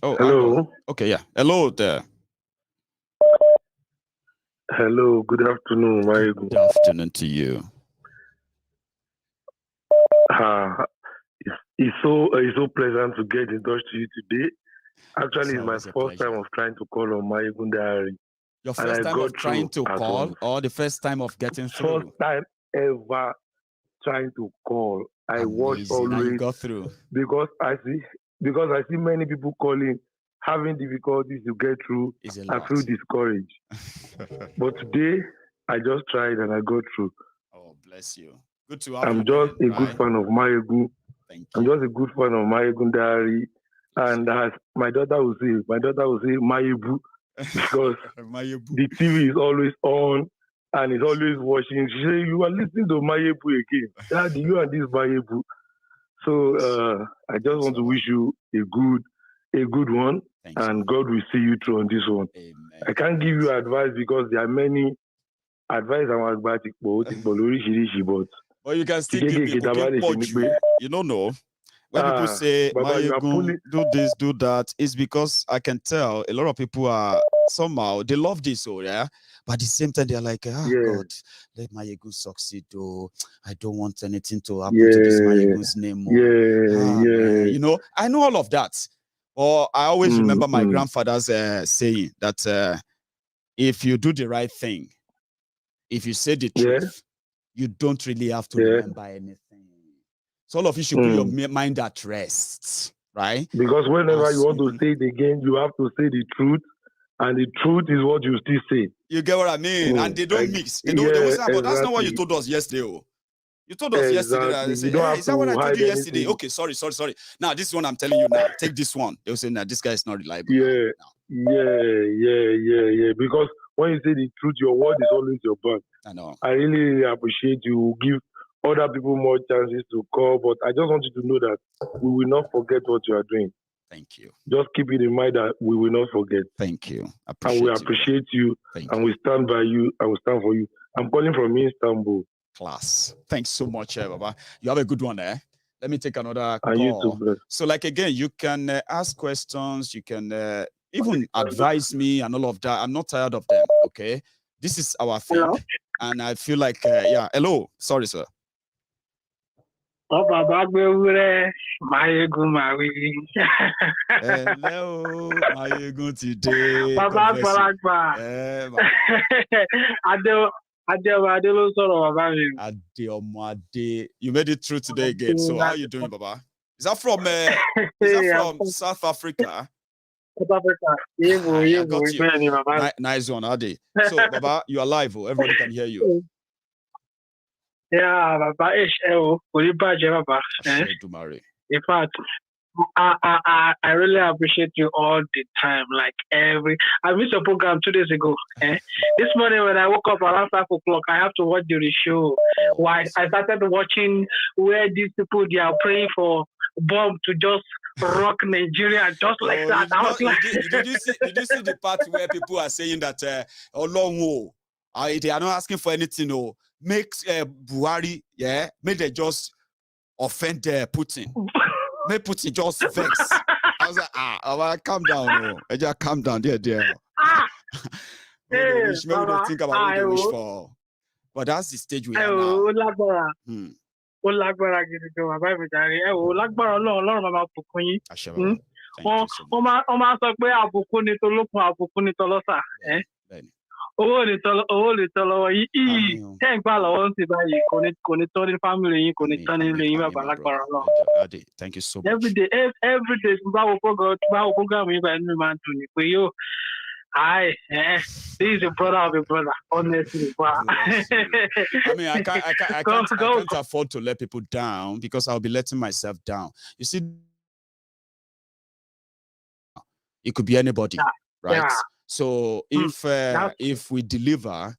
S3: Oh,
S8: hello.
S3: Okay, yeah. Hello there.
S8: Hello. Good afternoon, Maiyegun.
S3: Good afternoon to you.
S8: It's so pleasant to get in touch to you today. Actually, it's my first time of trying to call on Maiyegun Diary.
S3: Your first time of trying to call, or the first time of getting through?
S8: First time ever trying to call. I watch always.
S3: Now you got through.
S8: Because I see many people calling, having difficulties to get through. I feel discouraged. But today, I just tried and I got through.
S3: Oh, bless you. Good to have you.
S8: I'm just a good fan of Maiyegun. I'm just a good fan of Maiyegun Diary. And as my daughter will say Mayebu, because the TV is always on and is always watching. She say, you are listening to Mayebu again. Daddy, you and this Mayebu. So I just want to wish you a good one. And God will see you through on this one.
S3: Amen.
S8: I can't give you advice because there are many advice about it, but
S3: you can still give people. You don't know. When people say, Maiyegun, do this, do that, it's because I can tell a lot of people are somehow, they love this, yeah? But at the same time, they're like, God, let Maiyegun succeed, though. I don't want anything to happen to this Maiyegun's name. Man. You know, I know all of that. Or I always remember my grandfather's saying that if you do the right thing, if you say the truth, you don't really have to remember anything. So all of you should put your mind at rest, right?
S8: Because whenever you want to say it again, you have to say the truth, and the truth is what you still say.
S3: You get what I mean? And they don't mix. They don't. They say, but that's not what you told us yesterday. Oh. You told us yesterday. That say, hey, is that what I told you yesterday? Okay, sorry. Now this one I'm telling you now. Take this one. They'll say, nah, this guy is not reliable.
S8: Yeah. Because when you say the truth, your word is always your bond.
S3: I know.
S8: I really appreciate you. Give other people more chances to call, but I just want you to know that we will not forget what you are doing.
S3: Thank you.
S8: Just keep it in mind that we will not forget.
S3: Thank you.
S8: And we appreciate you. And we stand by you and we stand for you. I'm calling from Istanbul.
S3: Class. Thanks so much, Baba. You have a good one, eh? Let me take another call.
S8: And you too,
S3: so, like, again, you can ask questions. You can even advise me and all of that. I'm not tired of them, okay? This is our thing.
S4: Hello?
S3: And I feel like, hello. Sorry, sir.
S4: Oh, Baba, Maiyegun,
S3: hello, Maiyegun today.
S4: Baba,
S3: you made it through today again. So how are you doing, Baba? Is that from South Africa?
S4: South Africa.
S3: I got you. Nice one, Adi. So, Baba, you are live. Everybody can hear you.
S4: Yeah, Baba, Baba. In fact, I really appreciate you all the time. Like I missed your program 2 days ago. This morning when I woke up around 5 o'clock, I have to watch the show. Why I started watching where these people they are praying for bomb to just rock Nigeria just like that. I was like,
S3: did you see the part where people are saying that they are not asking for anything? No, make Buhari, make they just offend Putin. Make Putin just vex. I was like, calm down, I just calm down, dear. Maybe we don't think about what they wish for. But that's the stage we are now.
S4: Ó lágbára gidi gan bàbá mi jàre ó lágbára Ọlọ́run máa bùkún yín wọ́n máa sọ pé àbùkún ni tolókun àbùkún ni tọlọ́sà owó lè tọ́ lọ́wọ́ yìí tẹ́ ń gbà lọ́wọ́ ń sì báyìí kò ní tọ́ ní fámìlì yín kò ní tọ́ nílé yín bàbá lágbára Ọlọ́run.
S3: Thank you so much.
S4: Every day báwo program yín bá inú mi máa ń dùn ní pé yóò this is a brother of a brother, honestly. Wow.
S3: I mean, I can't afford to let people down because I'll be letting myself down. You see, it could be anybody, right? Yeah. So if we deliver,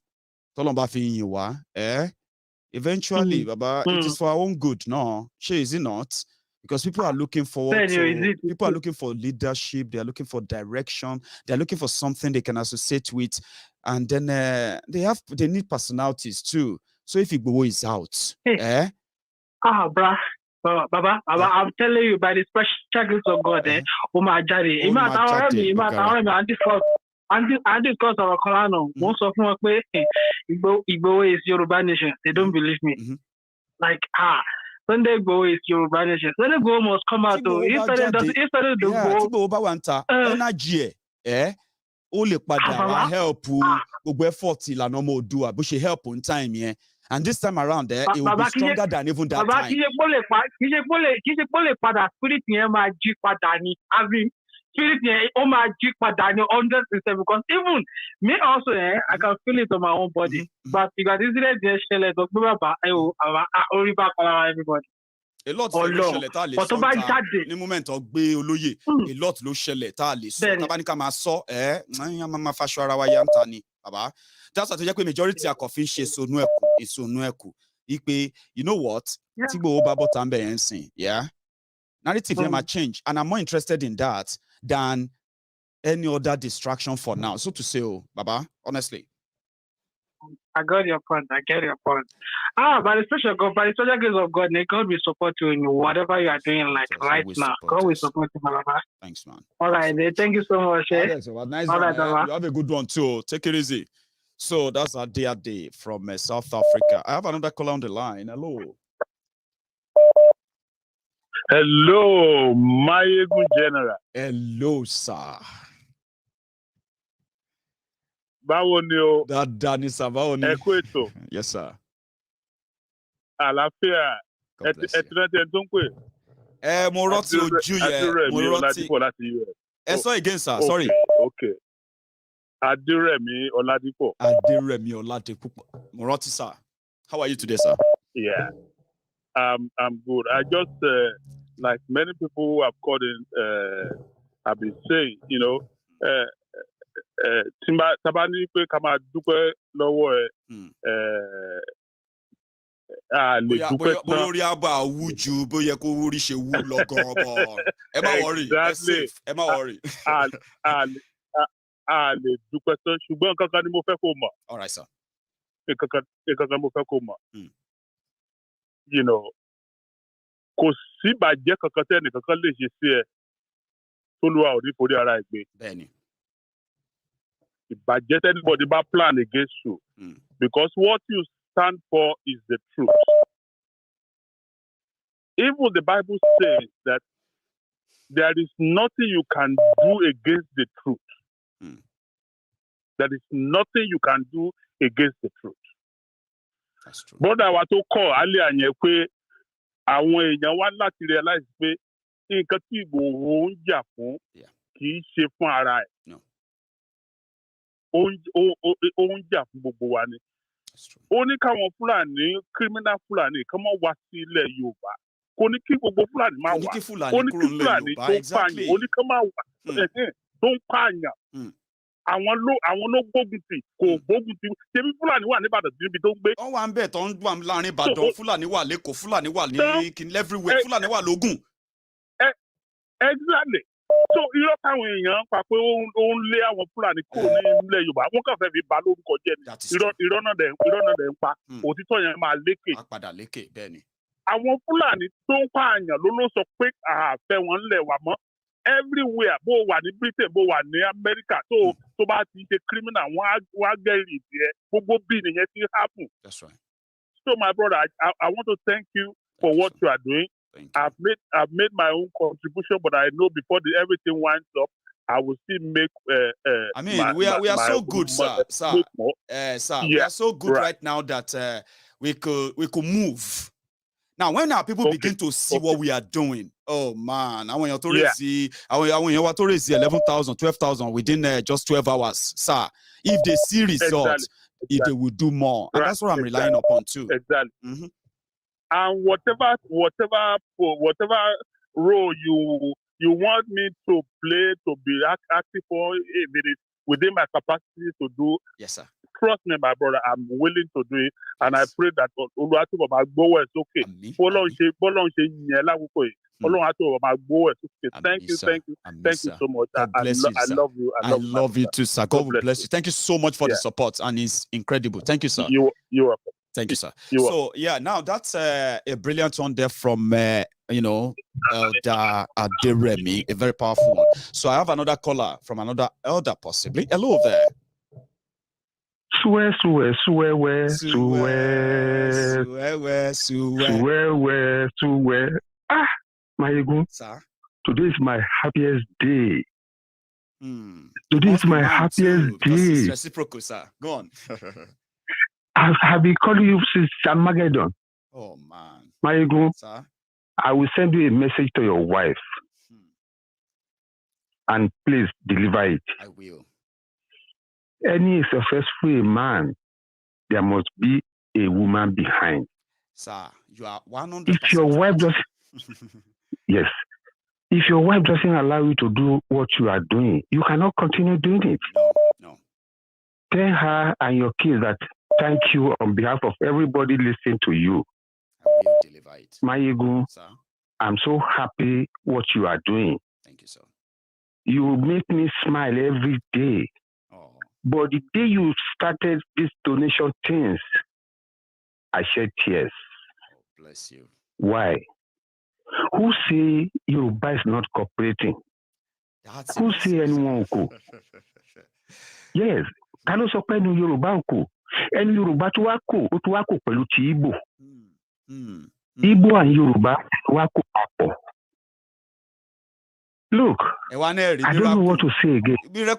S3: Eventually, Baba, it is for our own good. No, is it not? Because people are looking forward to, people are looking for leadership, they are looking for direction, they're looking for something they can associate with, and then they need personalities too. So if Igboho is out,
S4: Baba, I'm telling you, by the special grace of God, and because of Kolano, most of them Igboho is Yoruba nation. They don't believe me. Like, Sunday Igboho is Yoruba nation. Sunday Igboho must come out to instead of the go.
S3: Energy, ó lè padà wá help gbogbo effort ìlànà ọmọ Oòduà bó ṣe help on time yẹn. And this time around, it will be stronger than even that time.
S4: Spirit because even me also, I can feel it on my own body. But you got this everybody.
S3: A lot ló ṣẹlẹ̀ tá a lè sọ ní moment ọgbẹ́ olóyè. A lot ló ṣẹlẹ̀ tá a lè sọ. Tá bá ní ká máa sọ máa faṣọ ara wa yá ń ta ni bàbá. That's why tó jẹ́ pé majority akọ̀fin ṣe ìsonú ẹ̀kú. Ipe, you know what? Tí Igboho bá bọ́ta ń bẹ̀ yẹn sìn, narrative yẹn might change, and I'm more interested in that than any other distraction for now. So to say, Baba, honestly.
S4: I got your point. By the special grace of God, may God will support you in whatever you are doing, like right now. God will support you, Baba.
S3: Thanks, man.
S4: All right, thank you so much.
S3: Nice one, you have a good one too. Take it easy. So that's Ade from South Africa. I have another caller on the line. Hello.
S9: Hello, Maiyegun General.
S3: Hello, sir.
S9: Báwo ni o?
S3: Dáadáa ni sir, báwo ni?
S9: Ẹ kú ètò.
S3: Yes, sir.
S9: Àlàáfíà. Ẹ ti rántí ẹni tó ń pè.
S3: Mo rántí ojú yẹn. Mo rántí. Ẹ sọ again, sir. Sorry.
S9: Okay. Adérẹ̀mí Ọládípọ̀.
S3: Adérẹ̀mí Ọládípọ̀. Mo rántí, sir. How are you today, sir?
S9: Yeah. I'm good. I just like many people who have called in have been saying, you know, Tabani pe ká máa dúpẹ́ lọ́wọ́ lè dúpẹ́ tán.
S3: Bóyá orí àbá wú ju bóyá kó orí ṣe wú lọ́gàn bọ̀. Ẹ má worry. Ẹ má worry.
S9: Lè dúpẹ́ tán ṣùgbọ́n nǹkan kan ni mo fẹ́ kó mọ̀.
S3: All right, sir.
S9: Nǹkan kan mo fẹ́ kó mọ̀. You know, kò sí ìbàjẹ́ kankan tẹ́ ẹnìkankan lè ṣe sí ẹ tó lu àwọn oníforí ara ẹ̀ gbé.
S3: Bẹ́ẹ̀ni.
S9: Ìbàjẹ́ tẹ́ anybody bá plan against you. Because what you stand for is the truth. Even the Bible says that there is nothing you can do against the truth. There is nothing you can do against the truth.
S3: That's true.
S9: Brother wa tó kọ̀ alẹ́ àyẹ̀ pé àwọn èèyàn wá láti realize pé nǹkan tí Ìgbòho ń jà fún kì í ṣe fún ara ẹ̀. Ó ń jà fún gbogbo wa ni. Ó ní káwọn Fúlàní criminal Fúlàní kan máa wá sí ilẹ̀ Yorùbá. Kò ní kí gbogbo Fúlàní máa wá. Ó ní kí Fúlàní tó ń pààyàn. Ó ní kí máa wà tó ń pààyàn. Àwọn ló gbógun tì kò gbógun tì ṣebí Fúlàní wà ní Ìbàdàn níbi tó ń gbé.
S3: Wọ́n wà ń bẹ̀ tó ń wà láàrin Ìbàdàn, Fúlàní wà l'Ékòó, Fúlàní wà ní kìnìún everywhere, Fúlàní wà l'Ógùn.
S9: Exactly. So irọ́ táwọn èèyàn pa pé ó ń lé àwọn Fúlàní kúrò ní ilẹ̀ Yorùbá wọ́n kàn fẹ́ fi bà lórúkọ jẹ́ ni. Irọ́ náà dẹ̀ ń pa. Òtítọ́ yẹn máa lékè.
S3: Á padà lékè bẹ́ẹ̀ ni.
S9: Àwọn Fúlàní tó ń pààyàn ló sọ pé àfẹ́ wọn ń lẹ̀ wà mọ́. Everywhere bó wà ní Britain bó wà ní America tó bá ti ṣe criminal wọ́n á gẹ̀rì ìdíyẹ gbogbo bí nìyẹn ti happen.
S3: That's right.
S9: So my brother, I want to thank you for what you are doing. I've made my own contribution, but I know before everything winds up, I will still make.
S3: I mean, we are so good, sir. We are so good right now that we could move. Now, when our people begin to see what we are doing, oh man, I want you to raise 11,000, 12,000 within just 12 hours, sir. If they see results, if they will do more, and that's what I'm relying upon too.
S9: Exactly. And whatever role you want me to play to be active for, if it is within my capacity to do,
S3: yes, sir.
S9: trust me, my brother, I'm willing to do it. And I pray that Oluwatobo ma gbowo es okay. Bolon se yen lawuko yi. Oluwatobo ma gbowo es okay. Thank you so much.
S3: God bless you,
S9: I
S3: sir.
S9: love you.
S3: I love you too, sir. God will bless you. Thank you so much for the support, and it's incredible. Thank you, sir.
S9: You're welcome.
S3: Thank you, sir. So yeah, now that's a brilliant one there from Elder Adeyemo, a very powerful one. So I have another caller from another elder, possibly. Hello there.
S10: Suwe. Ah, Maiyegun.
S3: Sir?
S10: Today is my happiest day. Today is my happiest day.
S3: It's reciprocal, sir. Go on.
S10: I've been calling you since Armageddon.
S3: Oh, man.
S10: Maiyegun,
S3: sir?
S10: I will send you a message to your wife. And please deliver it.
S3: I will.
S10: Any successful man, there must be a woman behind.
S3: Sir, you are 100%.
S10: If your wife doesn't, yes. If your wife doesn't allow you to do what you are doing, you cannot continue doing it.
S3: No.
S10: Tell her and your kids that thank you on behalf of everybody listening to you.
S3: I will deliver it.
S10: Maiyegun,
S3: sir,
S10: I'm so happy what you are doing.
S3: Thank you, sir.
S10: You make me smile every day.
S3: Oh.
S10: But the day you started this donation things, I shed tears.
S3: Oh, bless you.
S10: Why? Who say Yoruba is not cooperating? Who say anyone will go? Yes. Kano sọ pé ẹnu Yorùbá kò. Ẹnu Yorùbá tó wá kò pẹ̀lú ti Igbo. Igbo and Yorùbá wá kò papọ̀. Look, I don't know what to say again. Yes.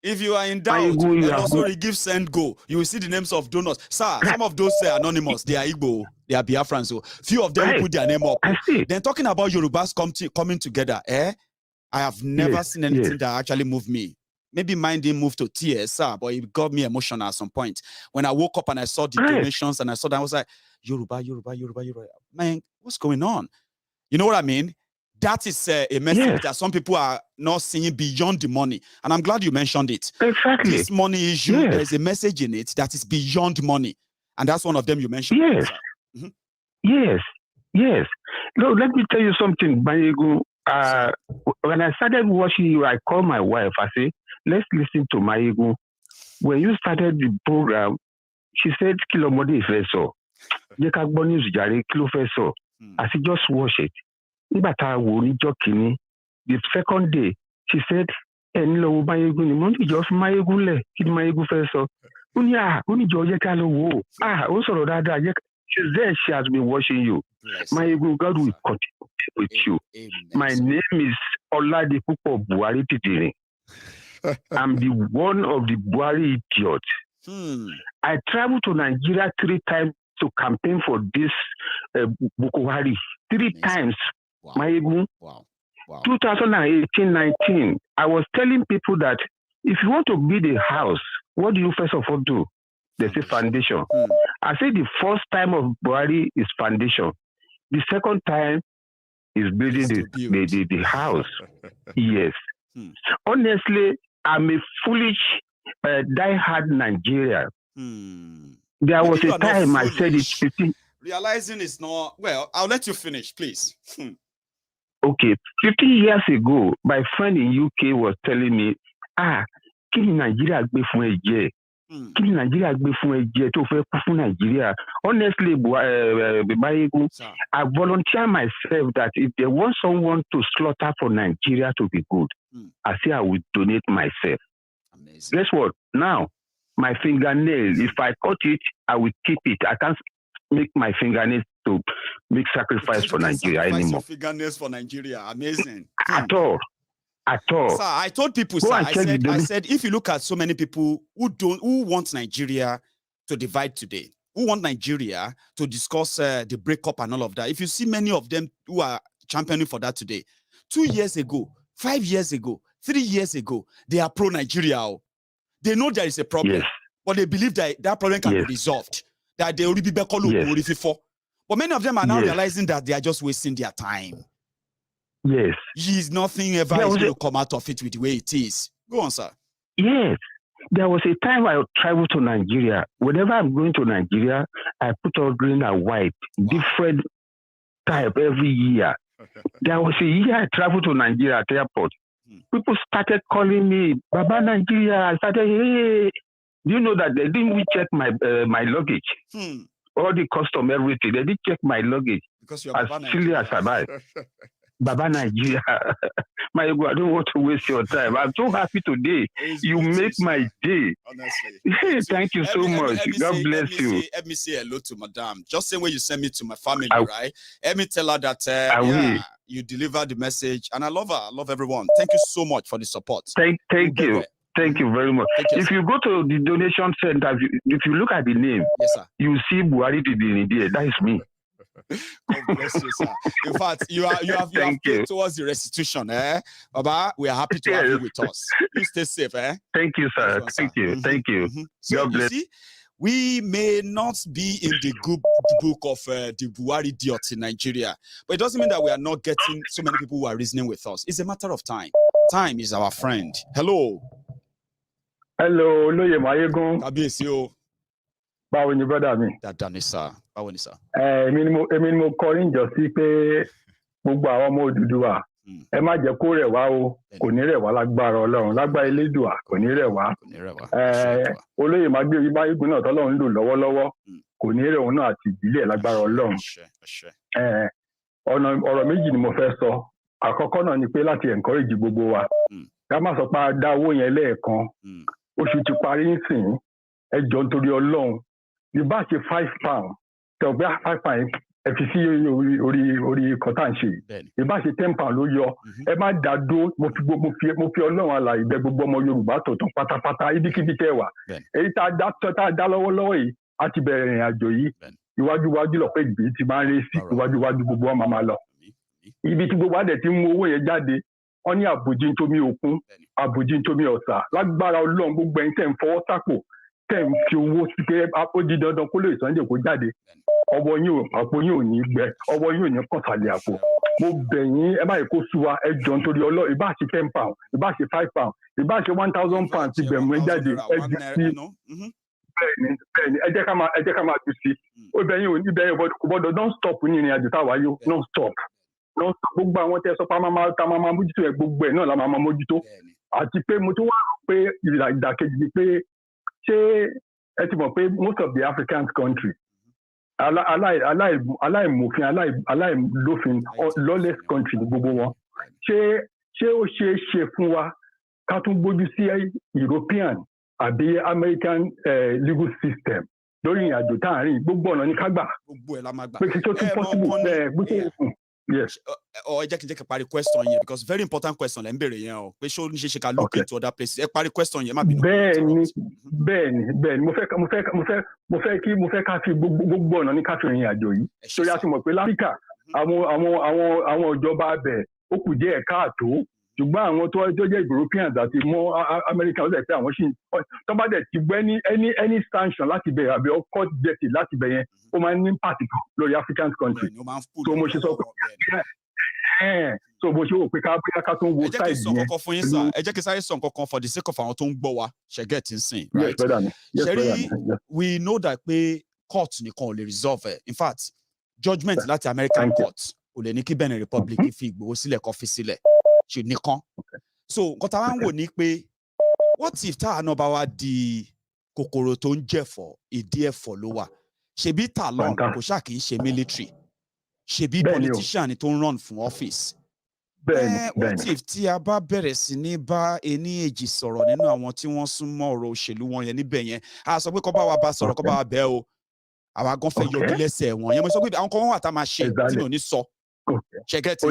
S3: If you are in doubt, and also give send go, you will see the names of donors. Sir, some of those say anonymous, they are Igbo, they are Biafrans. So few of them put their name up. Then talking about Yorubas coming together, I have never seen anything that actually moved me. Maybe mine didn't move to tears, sir, but it got me emotional at some point. When I woke up and I saw the donations and I saw that, I was like, Yoruba. Man, what's going on? You know what I mean? That is a message that some people are not seeing beyond the money. And I'm glad you mentioned it.
S10: Exactly.
S3: This money issue, there's a message in it that is beyond money. And that's one of them you mentioned.
S10: Yes. Yes. No, let me tell you something, Maiyegun. When I started watching you, I called my wife. I said, let's listen to Maiyegun. When you started the program, she said, Kilomode Ifeso. I said, just watch it. The second day, she said, she's there, she has been watching you. Maiyegun, God will continue with you. My name is Oloye Buhari Tidiri. I'm the one of the Buhari idiots. I traveled to Nigeria 3 times to campaign for this Buhari. 3 times.
S3: Wow.
S10: Maiyegun.
S3: Wow.
S10: 2018-19, I was telling people that if you want to build a house, what do you first of all do? They say foundation. I say the first time of Buhari is foundation. The second time is building the house. Yes. Honestly, I'm a foolish, die-hard Nigerian. There was a time I said it.
S3: Realizing it's not, well, I'll let you finish, please.
S10: Okay, 50 years ago, my friend in UK was telling me, kí Nigeria gbé fún ẹ jẹ? Kí Nigeria gbé fún ẹ jẹ tó fẹ́ kú fún Nigeria? Honestly, Maiyegun, I volunteer myself that if they want someone to slaughter for Nigeria to be good, I say I will donate myself.
S3: Amazing.
S10: Guess what? Now, my fingernail, if I cut it, I will keep it. I can't make my fingernails to make sacrifice for Nigeria anymore.
S3: Your fingernails for Nigeria, amazing.
S10: At all.
S3: Sir, I told people, sir, I said, if you look at so many people who want Nigeria to divide today, who want Nigeria to discuss the breakup and all of that, if you see many of them who are championing for that today, 2 years ago, 5 years ago, 3 years ago, they are pro-Nigeria. They know there is a problem, but they believe that that problem can be resolved. That they already be called. But many of them are now realizing that they are just wasting their time.
S10: Yes.
S3: Is nothing ever is going to come out of it with the way it is. Go on, sir.
S10: Yes. There was a time I traveled to Nigeria. Whenever I'm going to Nigeria, I put on green and white, different type every year. There was a year I traveled to Nigeria at the airport. People started calling me, Baba Nigeria. I started, hey, do you know that they didn't check my luggage? All the custom, everything. They didn't check my luggage.
S3: Because you're
S10: as
S3: Baba
S10: silly as I Baba Nigeria. Maiyegun, I don't want to waste your time. I'm so happy today. You make my day.
S3: Honestly.
S10: Thank you so much. God bless you.
S3: Let me say hello to Madam. Just same way you send me to my family, right? Let me tell her that you deliver the message. And I love her. I love everyone. Thank you so much for the support.
S10: Thank you. Thank you very much. If you go to the donation center, if you look at the name,
S3: yes, sir,
S10: you see Buhari there. That is me.
S3: God bless you, sir. In fact, you have paid towards the restitution, Baba, we are happy to have you with us. You stay safe,
S10: Thank you, sir. Thank you. Thank you.
S3: So God bless. You see, we may not be in the good book of the Buhari Diot in Nigeria, but it doesn't mean that we are not getting so many people who are reasoning with us. It's a matter of time. Time is our friend. Hello.
S11: Hello, Oloye Maiyegun.
S3: Kábíyèsí o.
S11: Báwo ni brother mi?
S3: Dáadáa ni sir. Báwo ni sir?
S11: Èmi ni mo kọrin jọ sí pé gbogbo àwọn ọmọ Odùduwà ẹ má jẹ́ kó rẹ̀ wá o, kò ní rẹ̀ wá lágbára Ọlọ́run, lágbára Elédùà kò ní rẹ̀ wá. Olóyè Maiyegun náà tọ́lọ́run lò lọ́wọ́lọ́wọ́ kò ní rẹ̀ òun náà àti ìdílé lágbára Ọlọ́run. Ọ̀rọ̀ méjì ni mo fẹ́ sọ. Àkọ́kọ́ náà ni pé láti encourage gbogbo wa. Ká má sọ pé a dá owó yẹn lẹ́ẹ̀kan. Oṣù ti parí nísìnyí. Ẹ jọ̀ọ́ nítorí Ọlọ́run. Bí bá ṣe £5, tẹ̀gbẹ́ £5 ẹ fi sí orí kọ́tà ń ṣe. Bí bá ṣe £10 ló yọ. Ẹ má dá dó, mo fi Ọlọ́run alààyè bẹ̀ gbogbo ọmọ Yorùbá tọ̀tọ̀ pátápátá ibikíbi tẹ́ wà. Èyí tá a dá lọ́wọ́lọ́wọ́ yìí, a ti bẹ̀rẹ̀ ìrìn àjò yìí. Iwájú lọ pé ìgbé ti máa ń rí sí iwájú gbogbo ọmọ máa lọ. Ibi tí gbogbo àdẹ̀ ti ń mú owó yẹn jáde, wọ́n ní àbòjì nítorí òkun, àbòjì nítorí ọ̀sà. Lágbára Ọlọ́run gbogbo ẹ̀yin tẹ̀ ń fọwọ́ sápò, tẹ̀ ń fi owó sí pé ó di dandan kó lè Sunday kó jáde. Ọwọ́ yín àpò yín ò ní gbẹ, ọwọ́ yín ò ní kọ̀sàlẹ̀ àpò. Mo bẹ̀ yín ẹ má yẹ kó sú wa, ẹ jọ̀ọ́ nítorí Ọlọ́run, ìbá ṣe £10, ìbá ṣe £5, ìbá ṣe £1,000 ti bẹ̀rù ẹ jáde, ẹ jù sí. Bẹ́ẹ̀ni, ẹ jẹ́ ká máa jù sí. Ó bẹ̀ yín kò gbọ́dọ̀ don't stop ní ìrìn àjò táwa yó, don't stop. Gbogbo àwọn tẹ sọ pé a máa mójútó ẹ gbogbo ẹ náà la máa mójútó. Àti pé mo tún wá rò pé ìdàkejì ni pé ṣé ẹ ti mọ̀ pé most of the African countries aláìmòfin aláìlófin lawless country ní gbogbo wọn. Ṣé ó ṣeé ṣe fún wa ká tún gbójú sí European àbí American legal system lórí ìrìnàjò tá à ń rìn gbogbo ọ̀nà ní ká gbà.
S3: Gbogbo ẹ̀ la máa gbà.
S11: Pé kí tó tún possible bẹ́ẹ̀ yes.
S3: Ẹ jẹ́ kí n jẹ́ kí n parí question yẹn because very important question lẹ́ ń béèrè yẹn o pé ṣé ó ní ṣe ká look into other places. Ẹ parí question yẹn má bínú. Bẹ́ẹ̀ni mo fẹ́ ká fi gbogbo ọ̀nà ní ká fi rìn àjò yìí. Torí a ti mọ̀ pé láfíríkà àwọn ìjọba abẹ ó kù díẹ̀ káàtó ṣùgbọ́n àwọn tó jẹ́ Europeans àti mọ́ Americans ọ̀sẹ̀ pé àwọn ṣì tó bá dẹ̀ ti gbẹ́ any sanction láti bẹ̀rẹ̀ àbí court jetty láti bẹ̀rẹ̀ ó máa ń ní impact lórí African country. So mo ṣe sọ pé so mo ṣe wò pé ká tó ń wo side yẹn. Ẹ jẹ́ kí sáré sọ nǹkan kan for the sake of àwọn tó ń gbọ́ wa ṣẹ̀gẹ́ tí ń sìn. Ṣẹ̀rí we know that pé court nìkan ò lè resolve it. In fact judgement láti American court ò lè ní kí Benin Republic fi Ìgbòho sílẹ̀ kó fi sílẹ̀ ṣe nìkan. So nǹkan tá a wá ń wò ní pé what if tá a náà bá wá di kòkòrò tó ń jẹ̀fọ́ ìdí ẹ̀fọ́ ló wà ṣebí Talon kò ṣáà kì í ṣe military ṣebí politician ni tó ń run fún office. What if tí a bá bẹ̀rẹ̀ sí ní bá ení èjì sọ̀rọ̀ nínú àwọn tí wọ́n súnmọ́ ọ̀rọ̀ òṣèlú wọn yẹn níbẹ̀ yẹn a sọ pé kó bá wa bá sọ̀rọ̀ kó bá wa bẹ́ o àwa gan fẹ́ yọjú lẹ́sẹ̀ wọn yẹn mo sọ pé àwọn kan wọ́n wà tá a máa ṣe tí mi ò ní sọ. Ṣẹ̀gẹ́ tí ò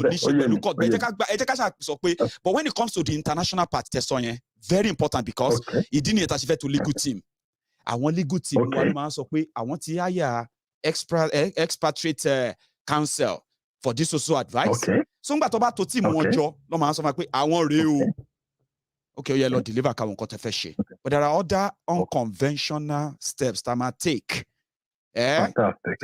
S3: ní ṣe pẹ̀lú court ẹ jẹ́ ká sọ pé but when it comes to the international part tẹ̀sán yẹn very important because ìdí nìyẹn tá a ṣe fẹ́ to legal team àwọn legal team wa ló máa ń sọ pé àwọn ti hire expatriate counsel for this social advice so ńgbà tó bá to team wọn jọ ló máa ń sọ pé àwọn rèé o okay ó yẹ lọ deliver káwọn nǹkan tẹ́ fẹ́ ṣe but there are other unconventional steps tá a máa take
S11: Fantastic.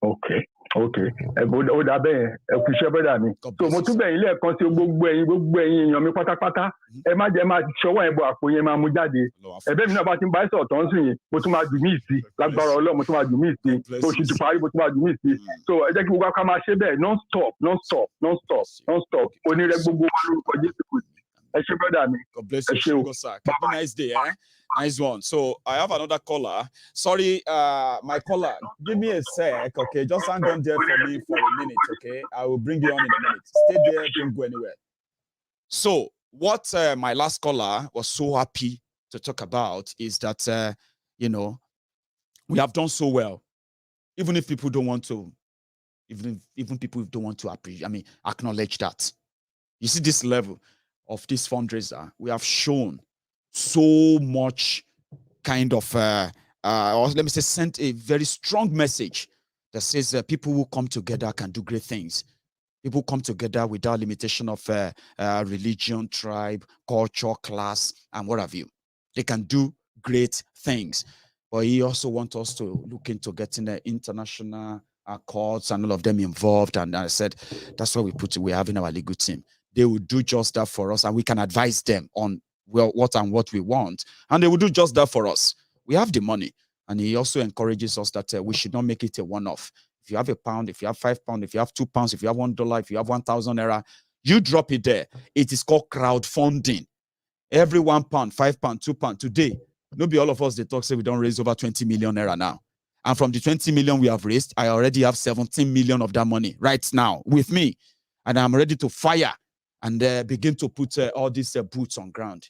S11: Okay. Okay. Ó dà bẹ́ẹ̀ ẹ kú iṣẹ́ bẹ́ẹ̀ mi. So mo tún bẹ̀yìn lẹ́ẹ̀kan sí gbogbo ẹ̀yin èèyàn mi pátápátá. Ẹ má jẹ́ máa ṣọwọ́ ẹ̀ bọ àpò yẹn máa mú jáde. Ẹ̀bẹ̀ mi náà bá ti ń bá ẹ̀sọ̀ tó ń sùn yẹn, mo tún máa jù mí sí. Lágbára Ọlọ́run mo tún máa jù mí sí. So oṣù ti parí mo tún máa jù mí sí. So ẹ jẹ́ kí gbogbo aká máa ṣe bẹ́ẹ̀ non-stop. Onírẹ̀ gbogbo wa lórúkọ Jésù Kristi. Ẹ ṣé brother mi.
S3: God bless you. Have a nice day, eh? Nice one. So I have another caller. Sorry, my caller. Give me a sec, okay? Just hang on there for me for a minute, okay? I will bring you on in a minute. Stay there, don't go anywhere. So what my last caller was so happy to talk about is that, you know, we have done so well. Even if people don't want to, even people don't want to acknowledge that. You see this level of this fundraiser, we have shown so much kind of, or let me say, sent a very strong message that says that people who come together can do great things. People come together without limitation of religion, tribe, culture, class, and what have you. They can do great things. But he also wants us to look into getting the international courts and all of them involved. And I said, that's why we're having our legal team. They will do just that for us, and we can advise them on what we want, and they will do just that for us. We have the money, and he also encourages us that we should not make it a one-off. If you have £1, if you have £5, if you have £2, if you have $1, if you have 1,000 naira, you drop it there. It is called crowdfunding. Every £1, £5, £2 today. Maybe all of us they talk say we don't raise over 20 million naira now, and from the 20 million we have raised, I already have 17 million of that money right now with me, and I'm ready to fire and begin to put all these boots on ground.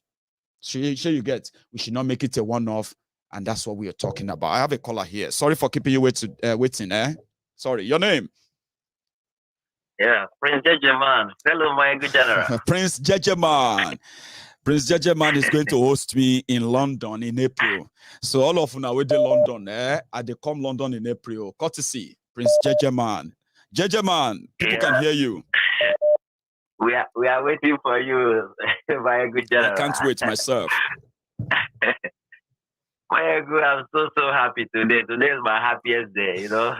S3: Sure you get, we should not make it a one-off, and that's what we are talking about. I have a caller here. Sorry for keeping you waiting, eh? Sorry, your name?
S12: Yeah, Prince Jejeman. Hello, Maiyegun General.
S3: Prince Jejeman. Prince Jejeman is going to host me in London in April. So all of you now with the London, they come London in April. Courtesy, Prince Jejeman. Jejeman, people can hear you.
S12: We are waiting for you, Maiyegun General.
S3: I can't wait myself.
S12: Maiyegun, I'm so happy today. Today is my happiest day, you know.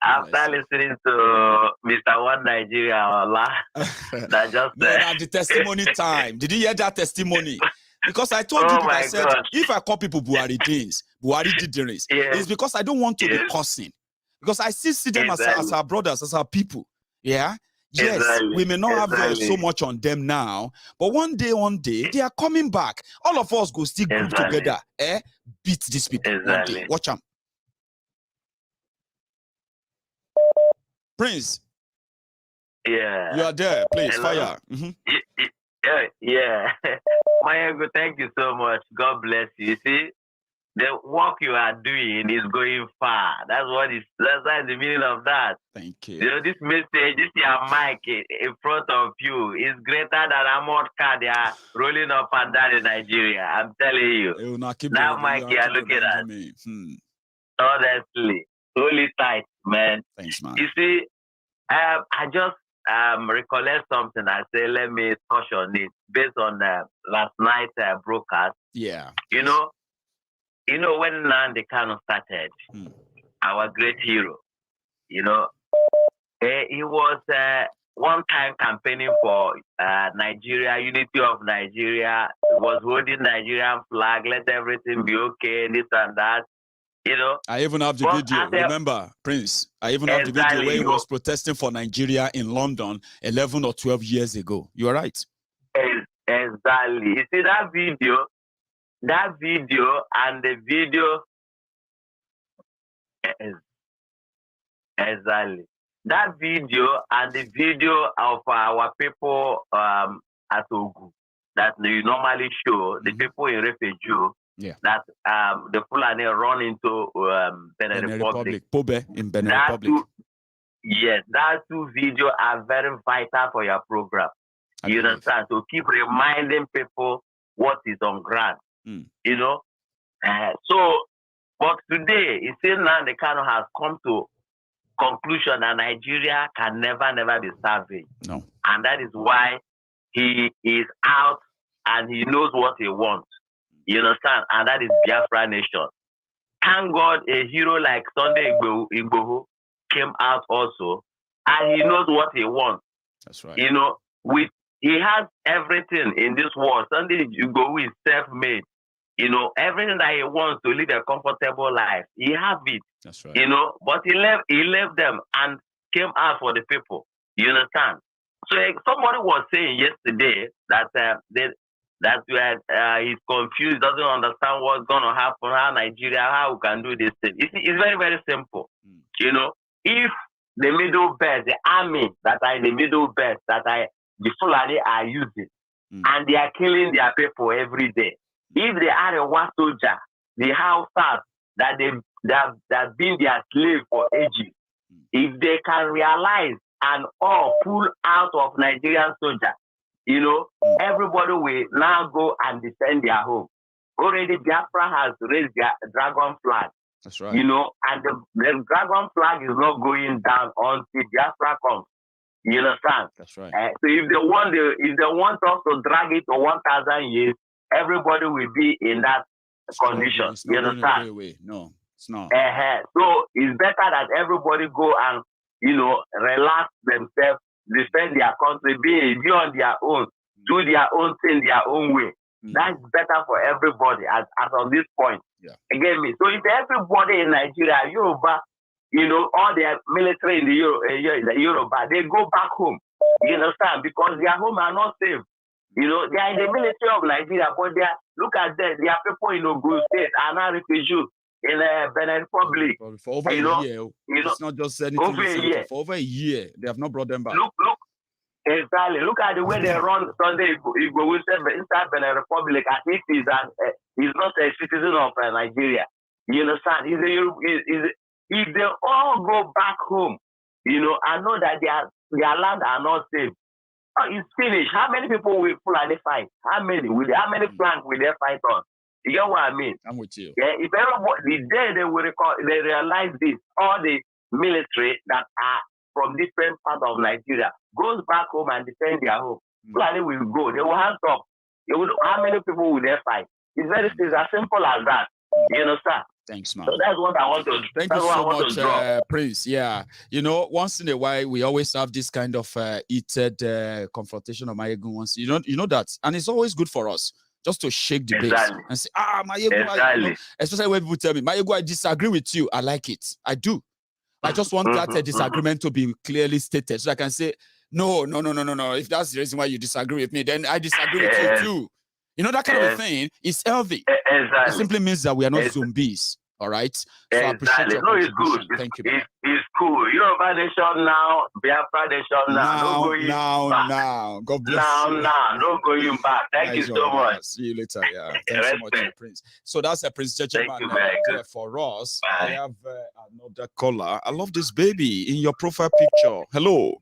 S12: After listening to Mr. One Nigeria, Allah, that just
S3: the testimony time. Did you hear that testimony? Because I told you, I said, if I call people Buhari Deans, Buhari Didiris, it's because I don't want to be cussing. Because I still see them as our brothers, as our people. Yeah? Yes, we may not have so much on them now, but one day, they are coming back. All of us go still group together, beat these people one day. Watch them. Prince.
S12: Yeah.
S3: You are there. Please, fire.
S12: Yeah. Maiyegun, thank you so much. God bless you. You see, the work you are doing is going far. That's the meaning of that.
S3: Thank you.
S12: You know, this message, this your mic in front of you is greater than Amount car they are rolling up and down in Nigeria. I'm telling you. That mic you are looking at. Honestly, hold it tight, man.
S3: Thanks, man.
S12: You see, I just recollect something. I say, let me touch on it based on last night's broadcast.
S3: Yeah.
S12: You know, when Nnamdi Kanu started, our great hero, you know, he was one time campaigning for Nigeria, unity of Nigeria, was holding Nigerian flag, let everything be okay, this and that, you know.
S3: I even have the video, remember, Prince? I even have the video where he was protesting for Nigeria in London 11 or 12 years ago. You are right.
S12: Exactly. You see that video and the video, exactly. That video and the video of our people at Ogu that you normally show, the people in refugee, that the Fulani run into Benin Republic.
S3: Pobe in Benin Republic.
S12: Yes, that two videos are very vital for your program. You understand? So keep reminding people what is on ground. You know? So, but today, it seems now the Kanu has come to conclusion that Nigeria can never be savage.
S3: No.
S12: And that is why he is out and he knows what he wants. You understand? And that is Biafra nation. Thank God a hero like Sunday Igboho came out also, and he knows what he wants.
S3: That's right.
S12: You know, he has everything in this world. Sunday Igboho is self-made. You know, everything that he wants to live a comfortable life, he has it.
S3: That's right.
S12: You know, but he left them and came out for the people. You understand? So somebody was saying yesterday that he's confused, doesn't understand what's going to happen, how Nigeria, how we can do this thing. It's very, very simple. You know, if the Middle Belt, the army that are in the Middle Belt, the Fulani are using, and they are killing their people every day. If they are a war soldier, the Hausas that have been their slave for ages, if they can realize and all pull out of Nigerian soldiers, you know, everybody will now go and defend their home. Already Biafra has raised their dragon flag.
S3: That's right.
S12: You know, and the dragon flag is not going down until Biafra comes. You understand?
S3: That's right.
S12: So if they want us to drag it to 1,000 years, everybody will be in that condition. You understand?
S3: No, it's not.
S12: So it's better that everybody go and, you know, relax themselves, defend their country, be on their own, do their own thing their own way. That's better for everybody as of this point.
S3: Yeah.
S12: Again, so if everybody in Nigeria, Yoruba, you know, all their military in the Yoruba, they go back home. You understand? Because their home are not safe. You know, they are in the military of Nigeria, but look at them. There are people in Ogun State are now refugees in Benin Republic.
S3: For over a year, it's not just anything. For over a year, they have not brought them back.
S12: Look, exactly. Look at the way they run Sunday Igboho inside Benin Republic as if he's not a citizen of Nigeria. You understand? If they all go back home, you know, and know that their land are not safe, it's finished. How many people will Fulani fight? How many flanks will they fight on? You get what I mean?
S3: I'm with you.
S12: Yeah, if everybody, the day they realize this, all the military that are from different parts of Nigeria goes back home and defend their home. Fulani will go. They will hands up. How many people will they fight? It's as simple as that. You understand?
S3: Thanks, man.
S12: So that's what I want to do.
S3: Thank you so much, Prince. Yeah. You know, once in a while, we always have this kind of heated confrontation of Maiyegun once. You know that. And it's always good for us just to shake the base and say, Maiyegun, you know, especially when people tell me, Maiyegun, I disagree with you. I like it. I do. I just want that disagreement to be clearly stated so I can say, no. If that's the reason why you disagree with me, then I disagree with you too. You know, that kind of a thing is healthy. It simply means that we are not zombies. All right. So I appreciate your contribution. Thank you.
S12: It's cool. Yoruba nation now, Biafra nation now.
S3: Now. God bless you.
S12: Now. No going back. Thank you so much.
S3: See you later. Yeah. Thanks so much, Prince. So that's a Prince Checheman for us. Bye. I have another caller. I love this baby in your profile picture. Hello.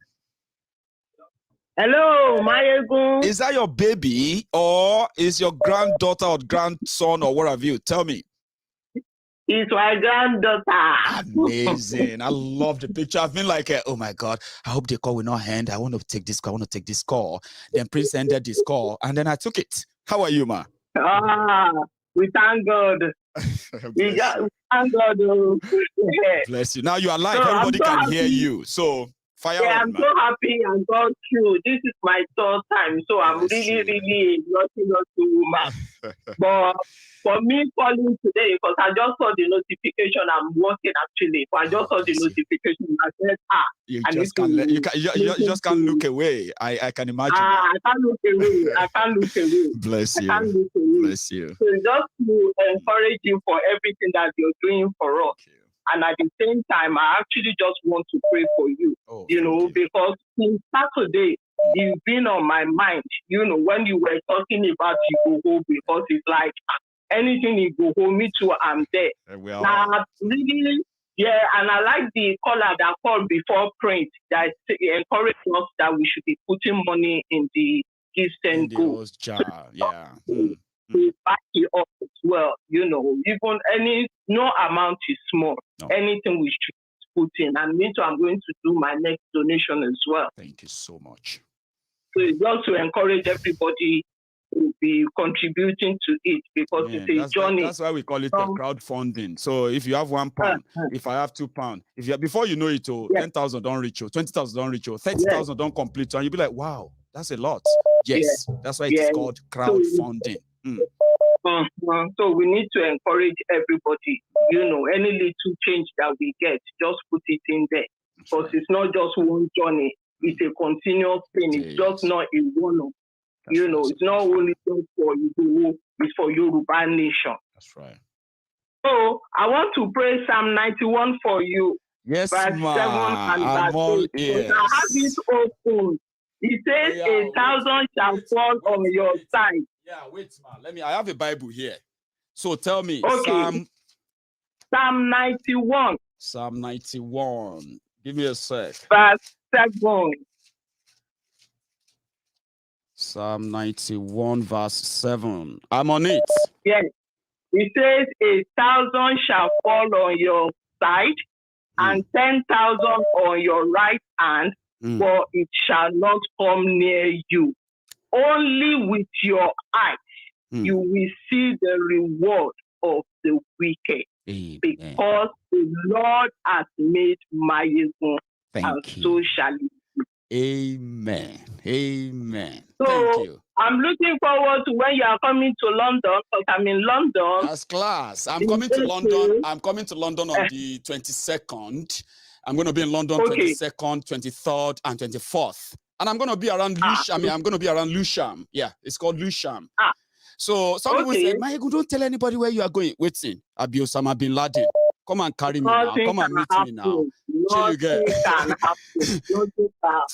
S13: Hello, Maiyegun.
S3: Is that your baby or is your granddaughter or grandson or what have you? Tell me.
S13: It's my granddaughter.
S3: Amazing. I love the picture. I've been like, oh my God, I hope the call will not end. I want to take this call. Then Prince ended this call and then I took it. How are you, ma?
S13: We thank God. We thank God.
S3: Bless you. Now you are live. So everybody can hear you. So fire on,
S13: I'm so happy and God through. This is my third time. So I'm really nothing to woman. But for me calling today, because I just saw the notification, I'm working actually. But I just saw the notification. I said,
S3: you just can't look away. I can imagine.
S13: I can't look away.
S3: Bless you. Bless you.
S13: So just to encourage you for everything that you're doing for us. And at the same time, I actually just want to pray for you, because since Saturday, you've been on my mind, when you were talking about Igboho, because it's like anything Igboho, me too, I'm there. Now, really, and I like the caller that called before print that encouraged us that we should be putting money in the Eastern Go. We back it up as well, even no amount is small. No. Anything we should put in. And me too, I'm going to do my next donation as well.
S3: Thank you so much.
S13: So it's just to encourage everybody to be contributing to it because it's a journey.
S3: That's why we call it crowdfunding. So if you have £1, if I have £2, if you before you know it, 10,000 don't reach you, 20,000 don't reach you, 30,000 don't complete, and you'll be like, wow, that's a lot. Yes, that's why it's called crowdfunding.
S13: So we need to encourage everybody. Any little change that we get, just put it in there because it's not just one journey. It's a continuous thing. It's just not a one-off. It's not only just for you, it's for Yoruba nation.
S3: That's right.
S13: So I want to pray Psalm 91 for you.
S3: Yes,
S13: verse 7 and verse 8. I have it open. It says, 1,000 shall fall on your side.
S3: Yeah, wait, man. I have a Bible here. So tell me,
S13: Psalm 91.
S3: Psalm 91. Give me a sec.
S13: Verse 7.
S3: Psalm 91, verse 7. I'm on it.
S13: Yes. It says, 1,000 shall fall on your side and 10,000 on your right hand, but it shall not come near you. Only with your eyes you will see the reward of the wicked.
S3: Amen.
S13: Because the Lord has made Maiyegun, and so shall it be.
S3: Amen. Amen.
S13: So
S3: thank you.
S13: I'm looking forward to when you are coming to London, because I'm in London.
S3: That's class. I'm coming to London. I'm coming to London on the 22nd. I'm going to be in London 22nd, 23rd, and 24th. And I'm going to be around Lewisham. I'm going to be around Lewisham. Yeah, it's called Lewisham. So some people say, Maiyegun, don't tell anybody where you are going. Wait, I'll be Osama bin Laden. Come and carry me now. Come and meet me now. Sure you get.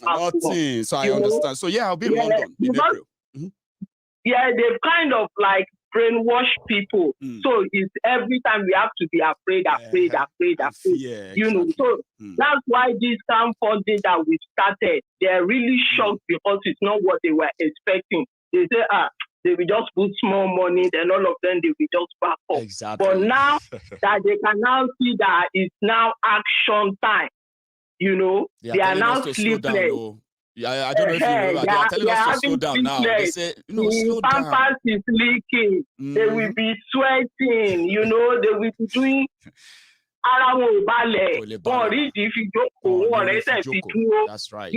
S3: Nothing. So I understand. So yeah, I'll be in London in April.
S13: Yeah, they've kind of like brainwashed people. So it's every time we have to be afraid. So that's why this crowdfunding that we started, they're really shocked because it's not what they were expecting. They say, they will just put small money, then all of them, they will just back up.
S3: Exactly.
S13: But now that they can now see that it's now action time, they are now sleepless.
S3: I don't know if you remember. They are telling us to slow down now. They say, slow down.
S13: Pampers is leaking. They will be sweating. They will be doing.
S3: That's right.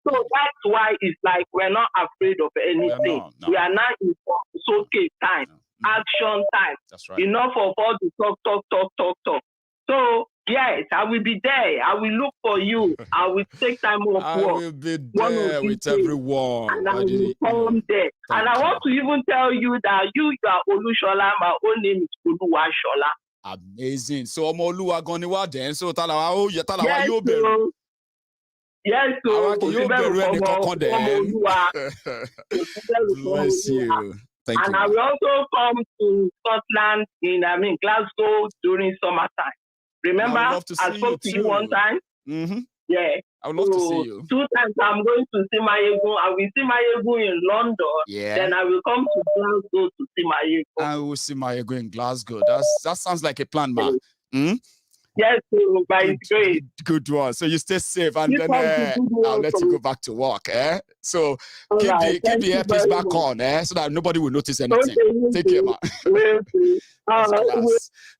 S13: So that's why it's like we're not afraid of anything. We are not in okay time, action time.
S3: That's right.
S13: Enough of all the talk. So yes, I will be there. I will look for you. I will take time off work.
S3: I will be there with everyone.
S13: And I will come there. And I want to even tell you that you are Olushola. My own name is Oluwashola.
S3: Amazing. So Omoluwa Goniwa then. So talawa yo beru.
S13: Yes, so
S3: bless you. Thank you.
S13: And I will also come to Scotland Glasgow during summertime. Remember, I spoke to you one time. Yeah.
S3: I would love to see you. 2
S13: times I'm going to see Maiyegun. I will see Maiyegun in London.
S3: Yeah.
S13: Then I will come to Glasgow to see Maiyegun.
S3: I will see Maiyegun in Glasgow. That sounds like a plan, man.
S13: Yes, so by His grace.
S3: Good one. So you stay safe, and then I'll let you go back to work. So keep the earpiece back on, so that nobody will notice anything. Take care, man.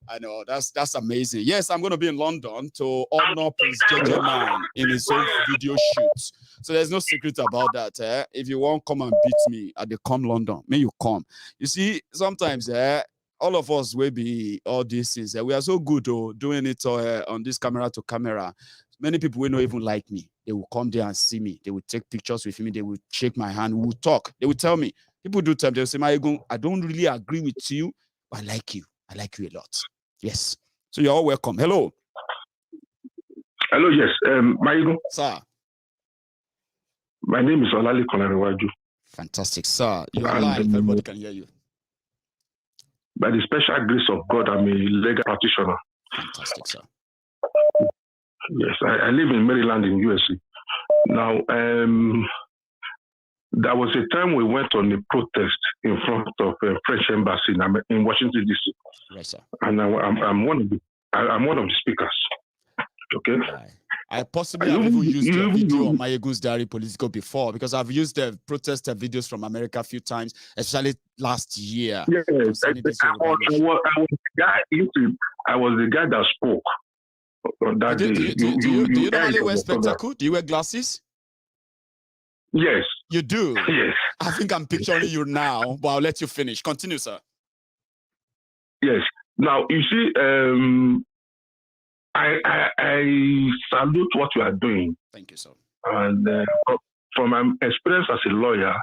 S3: I know that's amazing. Yes, I'm going to be in London to honor Prince JJ in his own video shoot. So there's no secret about that. If you want, come and beat me at the Come London. May you come. You see, sometimes all of us will be all these things. We are so good doing it on this camera to camera. Many people will not even like me. They will come there and see me. They will take pictures with me. They will shake my hand. We will talk. They will tell me. People do tell me. They will say, Maiyegun, I don't really agree with you, but I like you. I like you a lot. Yes. So you're all welcome. Hello.
S11: Hello, yes. Maiyegun.
S3: Sir.
S11: My name is Olale Sunday.
S3: Fantastic, sir. You are live. Everybody can hear you.
S11: By the special grace of God, I'm a legal practitioner.
S3: Fantastic, sir.
S11: Yes, I live in Maryland in USA. Now, there was a time we went on a protest in front of French embassy in Washington, D.C.
S3: Right, sir.
S11: And I'm one of the speakers.
S8: Okay.
S3: I possibly have even used your video on Maiyegun's Diary Politico before, because I've used the protest videos from America a few times, especially last year.
S8: Yes, I was the guy that spoke on that day.
S3: Do you normally wear spectacles? Do you wear glasses?
S8: Yes.
S3: You do?
S8: Yes.
S3: I think I'm picturing you now, but I'll let you finish. Continue, sir.
S8: Yes. Now, you see, I salute what you are doing.
S3: Thank you, sir.
S8: And from my experience as a lawyer,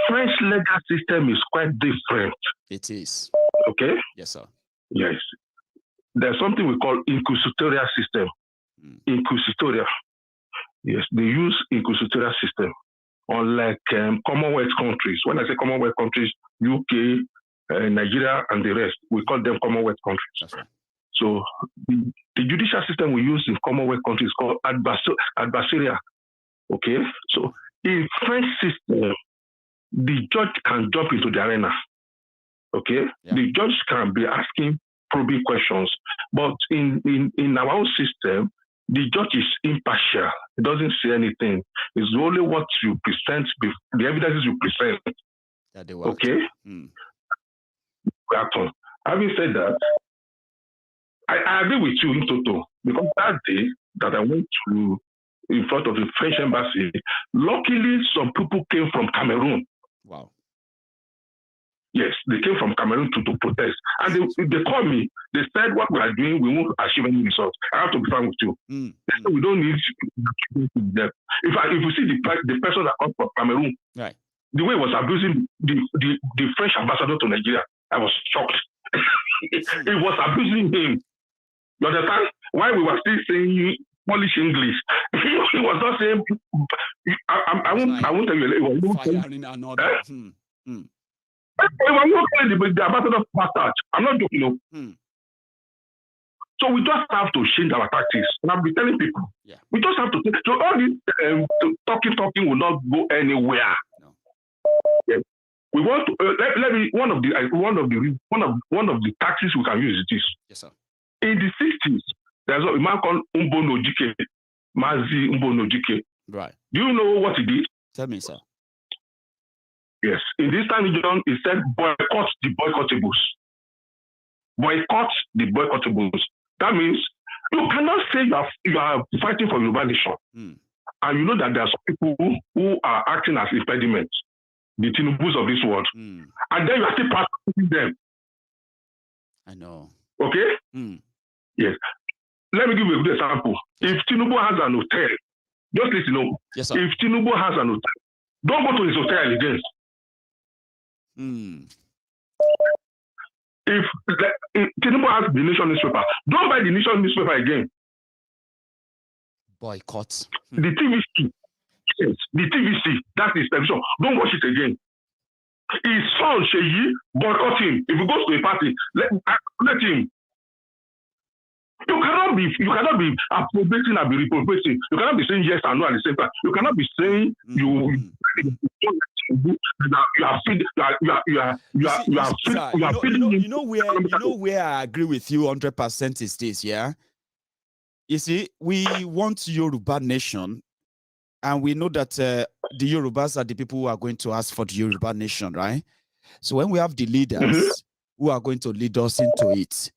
S8: French legal system is quite different.
S3: It is.
S8: Okay?
S3: Yes, sir.
S8: Yes. There's something we call inquisitorial system. Inquisitorial. Yes, they use inquisitorial system. Unlike Commonwealth countries. When I say Commonwealth countries, UK, Nigeria, and the rest, we call them Commonwealth countries.
S3: That's right.
S8: So the judicial system we use in Commonwealth countries is called adversarial. Okay? So in French system, the judge can jump into the arena. Okay? Yeah. The judge can be asking probing questions. But in our own system, the judge is impartial. He doesn't say anything. It's only what you present, the evidences you present. Okay? Having said that, I agree with you in total, because that day that I went in front of the French embassy, luckily some people came from Cameroon.
S3: Wow.
S8: Yes, they came from Cameroon to protest. And they called me. They said, what we are doing, we won't achieve any results. I have to be frank with you. They said, we don't need them. If you see the person that comes from Cameroon,
S3: right,
S8: the way he was abusing the French ambassador to Nigeria, I was shocked. He was abusing him. You understand? While we were still saying Polish English, he was not saying. I won't tell you. It was the ambassador bastard. I'm not joking. So we just have to change our tactics. And I'll be telling people, we just have to. So all this talking will not go anywhere.
S3: No.
S8: Yeah. We want to let me one of the tactics we can use is this.
S3: Yes, sir.
S8: In the 60s, there's a man called Mazi Mbonojike.
S3: Right.
S8: Do you know what he did?
S3: Tell me, sir.
S8: Yes. In this time, he said, boycott the boycottables. Boycott the boycottables. That means you cannot say you are fighting for Yoruba nation. And you know that there are some people who are acting as impediments, the Tinubus of this world. And then you are still practicing them.
S3: I know.
S8: Okay? Yes. Let me give you a good example. If Tinubu has an hotel, just listen up.
S3: Yes, sir.
S8: If Tinubu has an hotel, don't go to his hotel again. If Tinubu has the Nation newspaper, don't buy the Nation newspaper again.
S3: Boycott.
S8: The TVC. Yes, the TVC, that is television. Don't watch it again. His son, Sheyi, boycott him. If he goes to a party, let him. You cannot be appropriating and be reprobating. You cannot be saying yes and no at the same time. You cannot be saying you
S3: know where I agree with you 100% is this, yeah? You see, we want Yoruba nation, and we know that the Yorubas are the people who are going to ask for the Yoruba nation, right? So when we have the leaders who are going to lead us into it,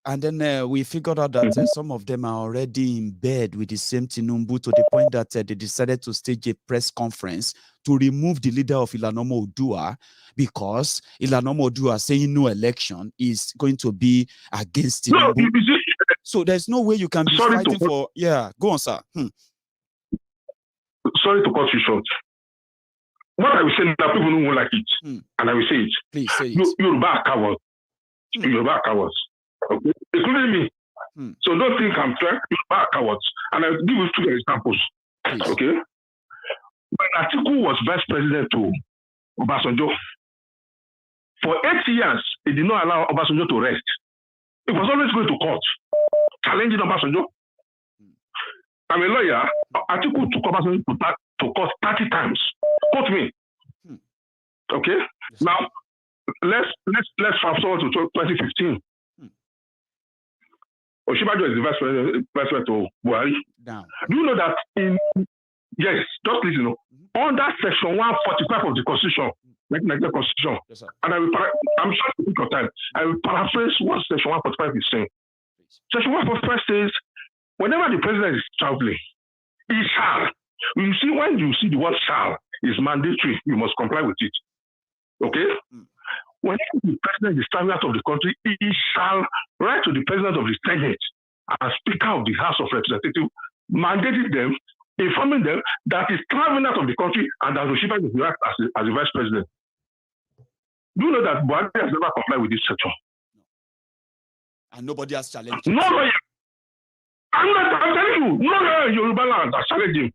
S3: and then we figured out that some of them are already in bed with the same Tinubu, to the point that they decided to stage a press conference to remove the leader of Ilanomo Oodua, because Ilanomo Oodua saying no election is going to be against Tinubu. No, so there's no way you can be fighting for... Yeah, go on, sir.
S8: Sorry to cut you short. What I will say that people won't like it, and I will say it.
S3: Please say it.
S8: Yoruba are cowards. Yoruba are cowards. Okay. Including me. So don't think I'm trying to back cowards. And I'll give you 2 examples. Please. Okay. When Atiku was vice president to Obasanjo, for 8 years, he did not allow Obasanjo to rest. He was always going to court, challenging Obasanjo. I'm a lawyer. Atiku took Obasanjo to court 30 times. Quote me. Okay. Yes. Now, let's fast forward to 2015.
S11: Oshibajo is the vice president of Buhari.
S3: Now.
S11: Do you know that yes, just listen, under section 145 of the Constitution, 1990 Constitution,
S3: yes,
S11: and I'm sure you take your time, I will paraphrase what section 145 is saying. Section 145 says, whenever the president is traveling, he shall. You see, when you see the word shall, is mandatory, you must comply with it. Okay? Whenever the president is traveling out of the country, he shall write to the president of the Senate and Speaker of the House of Representatives, mandating them, informing them that he's traveling out of the country and that Oshibajo is act as the vice president. Do you know that Buhari has never complied with this section?
S3: And nobody has challenged
S11: him. No lawyer. I'm telling you, no lawyer in Yoruba land has challenged him.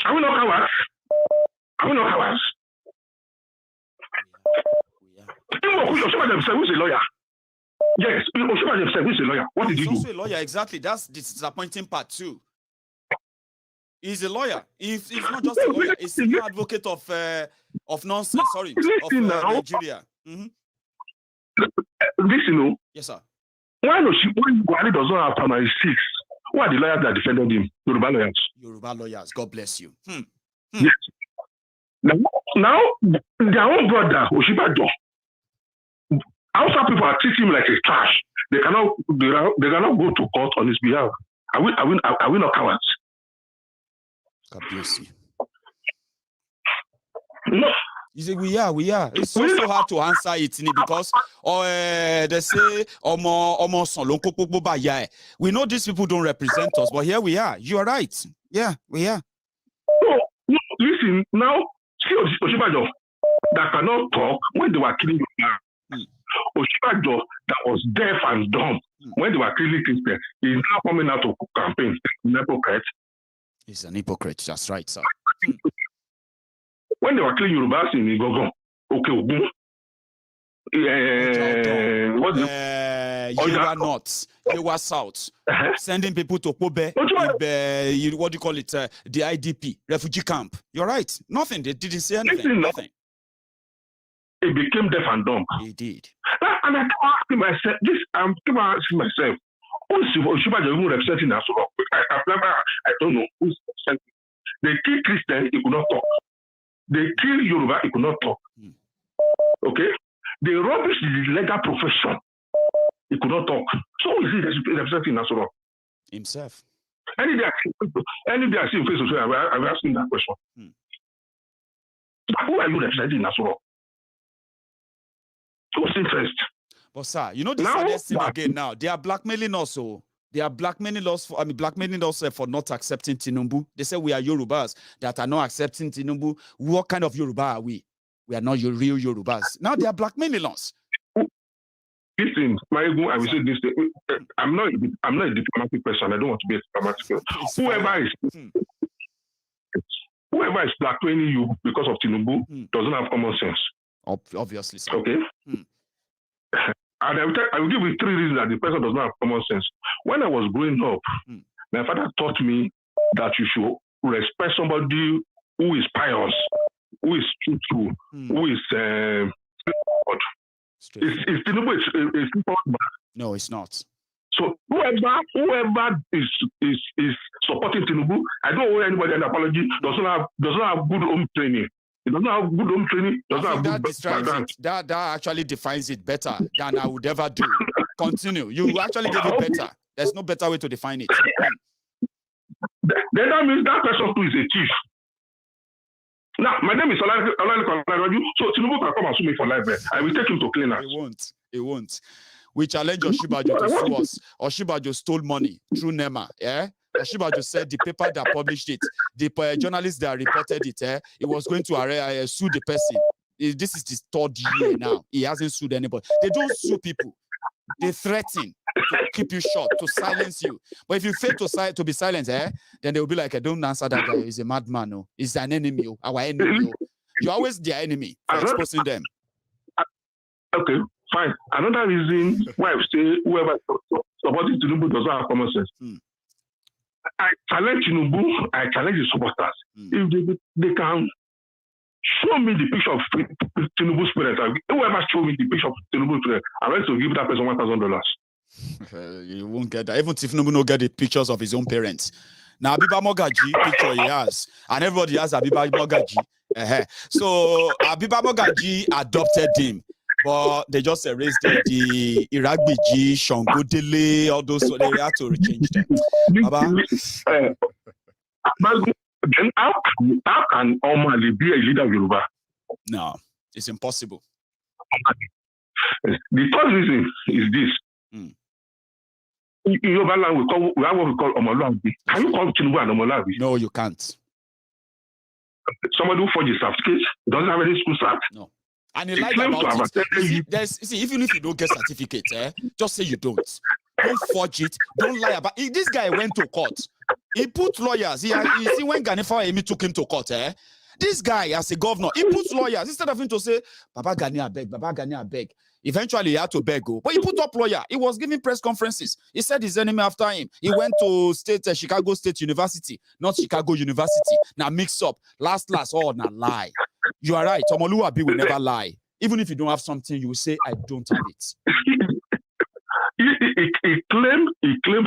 S11: Are we not cowards? Are we not cowards? Oshibajo himself is a lawyer. Yes, Oshibajo himself is a lawyer. What did he do?
S3: He's also a lawyer, exactly. That's the disappointing part too. He's a lawyer. He's not just a lawyer. He's an advocate of nonsense. Sorry, of Nigeria.
S11: Listen,
S3: yes, sir.
S11: When Buhari does not have primary 6, who are the lawyers that defended him? Yoruba lawyers.
S3: Yoruba lawyers. God bless you.
S11: Yes. Now, their own brother, Oshibajo, outside people are treating him like a trash. They cannot go to court on his behalf. Are we not cowards?
S3: God bless you.
S11: No.
S3: You say we are. It's so hard to answer it because they say we know these people don't represent us, but here we are. You are right. Yeah, we are.
S11: No, listen, now see Oshibajo that cannot talk when they were killing you. Oshibajo that was deaf and dumb when they were killing Christians is now coming out of campaign. He's an hypocrite.
S3: He's an hypocrite. That's right, sir.
S11: When they were killing Yorubas in Igogon, Ogun,
S3: you are not. You are south. Sending people to Kobe, what do you call it? The IDP, refugee camp. You're right. Nothing. They didn't say anything. Nothing.
S11: He became deaf and dumb.
S3: He did.
S11: And I'm asking myself, who is Oshibajo even representing us? I don't know who's representing. They kill Christians, he could not talk. They kill Yoruba, he could not talk. Okay? They rubbish the legal profession, he could not talk. So who is he representing Nasoro?
S3: Himself.
S11: Any day I see him face to face, I will ask him that question. Who are you representing Nasoro? Who's interest?
S3: But sir, you know the saddest thing again now. They are blackmailing us. They are blackmailing us for not accepting Tinubu. They say we are Yorubas that are not accepting Tinubu. What kind of Yoruba are we? We are not real Yorubas. Now they are blackmailing us.
S11: Listen, Maiyegun, I will say this. I'm not a diplomatic person. I don't want to be a diplomatic person. Whoever is blackmailing you because of Tinubu doesn't have common sense.
S3: Obviously, sir.
S11: Okay. And I will give you 3 reasons that the person does not have common sense. When I was growing up, my father taught me that you should respect somebody who is pious, who is truthful, who is is Tinubu is
S3: no, it's not.
S11: So whoever is supporting Tinubu, I don't owe anybody an apology. Doesn't have good home training. It doesn't have good home training. Doesn't have good background.
S3: That actually defines it better than I would ever do. Continue. You actually gave it better. There's no better way to define it.
S11: Then that means that person too is a thief. Now, my name is Oloye Sunday, so Tinubu can come and sue me for life. I will take him to clean house.
S3: He won't. We challenge Oshibajo to sue us. Oshibajo stole money through NEMA. Yeah? Oshibajo said the paper that published it, the journalist that reported it, it was going to sue the person. This is the 3rd year now. He hasn't sued anybody. They don't sue people. They threaten to keep you short, to silence you. But if you fail to be silenced, then they will be like, don't answer that guy. He's a madman. No. He's an enemy. Our enemy. You're always their enemy for exposing them.
S11: Okay, fine. Another reason why I say whoever supporting Tinubu does not have common sense. I challenge Tinubu, I challenge the supporters. If they can show me the picture of Tinubu's parents, whoever show me the picture of Tinubu's parents, I'm ready to give that person $1,000.
S3: You won't get that. Even if no get the pictures of his own parents. Now, Abiba Mogaji picture he has, and everybody has Abiba Mogaji. So Abiba Mogaji adopted him, but they just erased the Iragbiji, Shangodele, all those, so they had to change them.
S11: Then how can Omali be a leader of Yoruba?
S3: No, it's impossible.
S11: The first reason is this. In Yoruba land, we have what we call Omoluabi. Can you call Tinubu an Omoluabi?
S3: No, you can't.
S11: Somebody who forges certificate doesn't have any school cert.
S3: No. And he lied about it. See, even if you don't get certificate, just say you don't. Don't forge it. Don't lie about it. This guy went to court. He put lawyers. You see, when Ganifa Emi took him to court, this guy, as a governor, he puts lawyers instead of him to say, Baba Gani, I beg, Baba Gani, I beg. Eventually, he had to beg. But he put up lawyer. He was giving press conferences. He said his enemy after him. He went to Chicago State University, not Chicago University. Now mix up. Last, oh, now lie. You are right. Omoluabi will never lie. Even if you don't have something, you will say, I don't have it.
S11: He claimed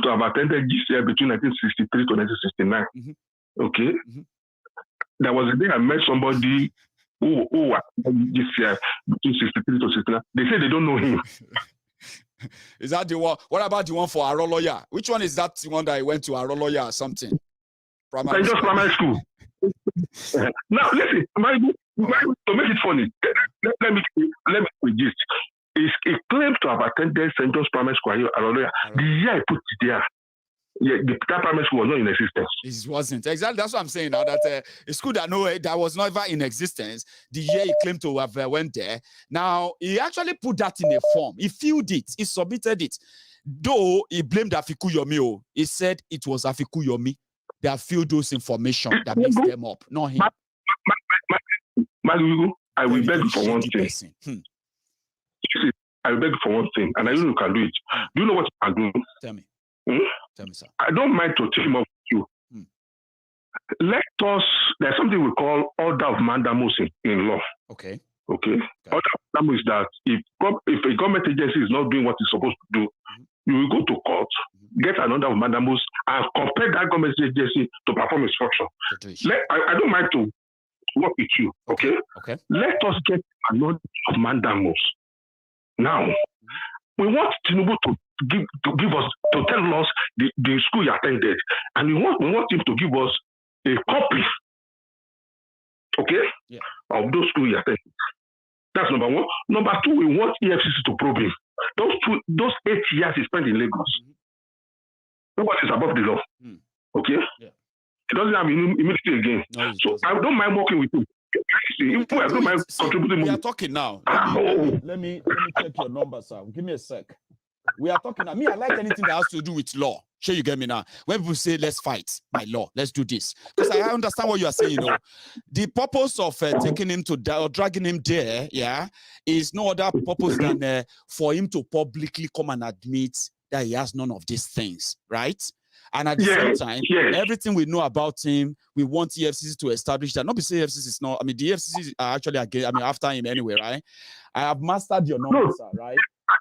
S11: to have attended GCI between 1963 to 1969. Okay? There was a day I met somebody who attended GCI between 63 to 69. They say they don't know him.
S3: Is that the one? What about the one for Oloye? Which one is that one that I went to Oloye or something?
S11: Primary school. Now, listen, to make it funny, let me gist. He claimed to have attended St. John's Primary School at Oloye. The year I put it there, that primary school was not in existence.
S3: It wasn't. Exactly. That's what I'm saying now. That a school that was never in existence, the year he claimed to have went there. Now, he actually put that in a form. He filled it. He submitted it. Though he blamed Afikuyomi, he said it was Afikuyomi that filled those information that makes them up, not him.
S11: I will beg for one thing. I will beg for one thing, and I know you can do it. Do you know what you can do?
S3: Tell me. Tell me, sir.
S11: I don't mind to team up with you. Let us, there's something we call order of mandamus in law.
S3: Okay.
S11: Order of mandamus is that if a government agency is not doing what it's supposed to do, you will go to court, get an order of mandamus, and compel that government agency to perform its function. I don't mind to work with you, okay? Let us get an order of mandamus. Now, we want Tinubu to give us, to tell us the school he attended, and we want him to give us a copy, of those schools he attended. That's number one. Number two, we want EFCC to probe him. Those 8 years he spent in Lagos, nobody is above the law. It doesn't have immunity again. No, so I don't mind working with you. I don't mind contributing.
S3: We are talking now. Let me check your number, sir. Give me a sec. We are talking now. Me, I like anything that has to do with law. Sure, you get me now. When people say, let's fight my law, let's do this. Because I understand what you are saying, The purpose of taking him to or dragging him there, is no other purpose than for him to publicly come and admit that he has none of these things, right? And at the same time, everything we know about him, we want EFCC to establish that. Not to say EFCC is not, the EFCC are actually against, after him anyway, right? I have mastered your number, sir, right?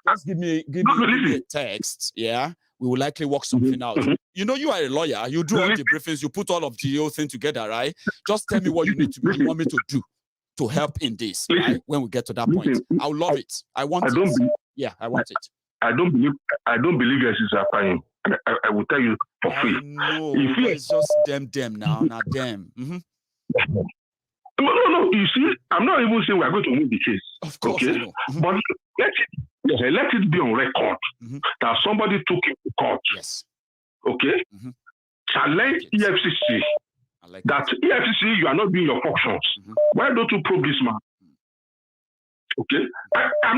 S3: Just give me a text, we will likely work something out. You know, you are a lawyer, you do all the briefings, you put all of the whole thing together, right? Just tell me what you want me to do to help in this, right? When we get to that point. I'll love it. I want it. I want it.
S11: I don't believe EFCC are fine. I will tell you for free.
S3: No, it's just them now, not them.
S11: No. You see, I'm not even saying we're going to win the case.
S3: Of course, I know.
S11: But let it be on record that somebody took it to court.
S3: Yes.
S11: Okay? Challenge EFCC. That EFCC, you are not doing your functions. Why don't you probe this man? Okay? I'm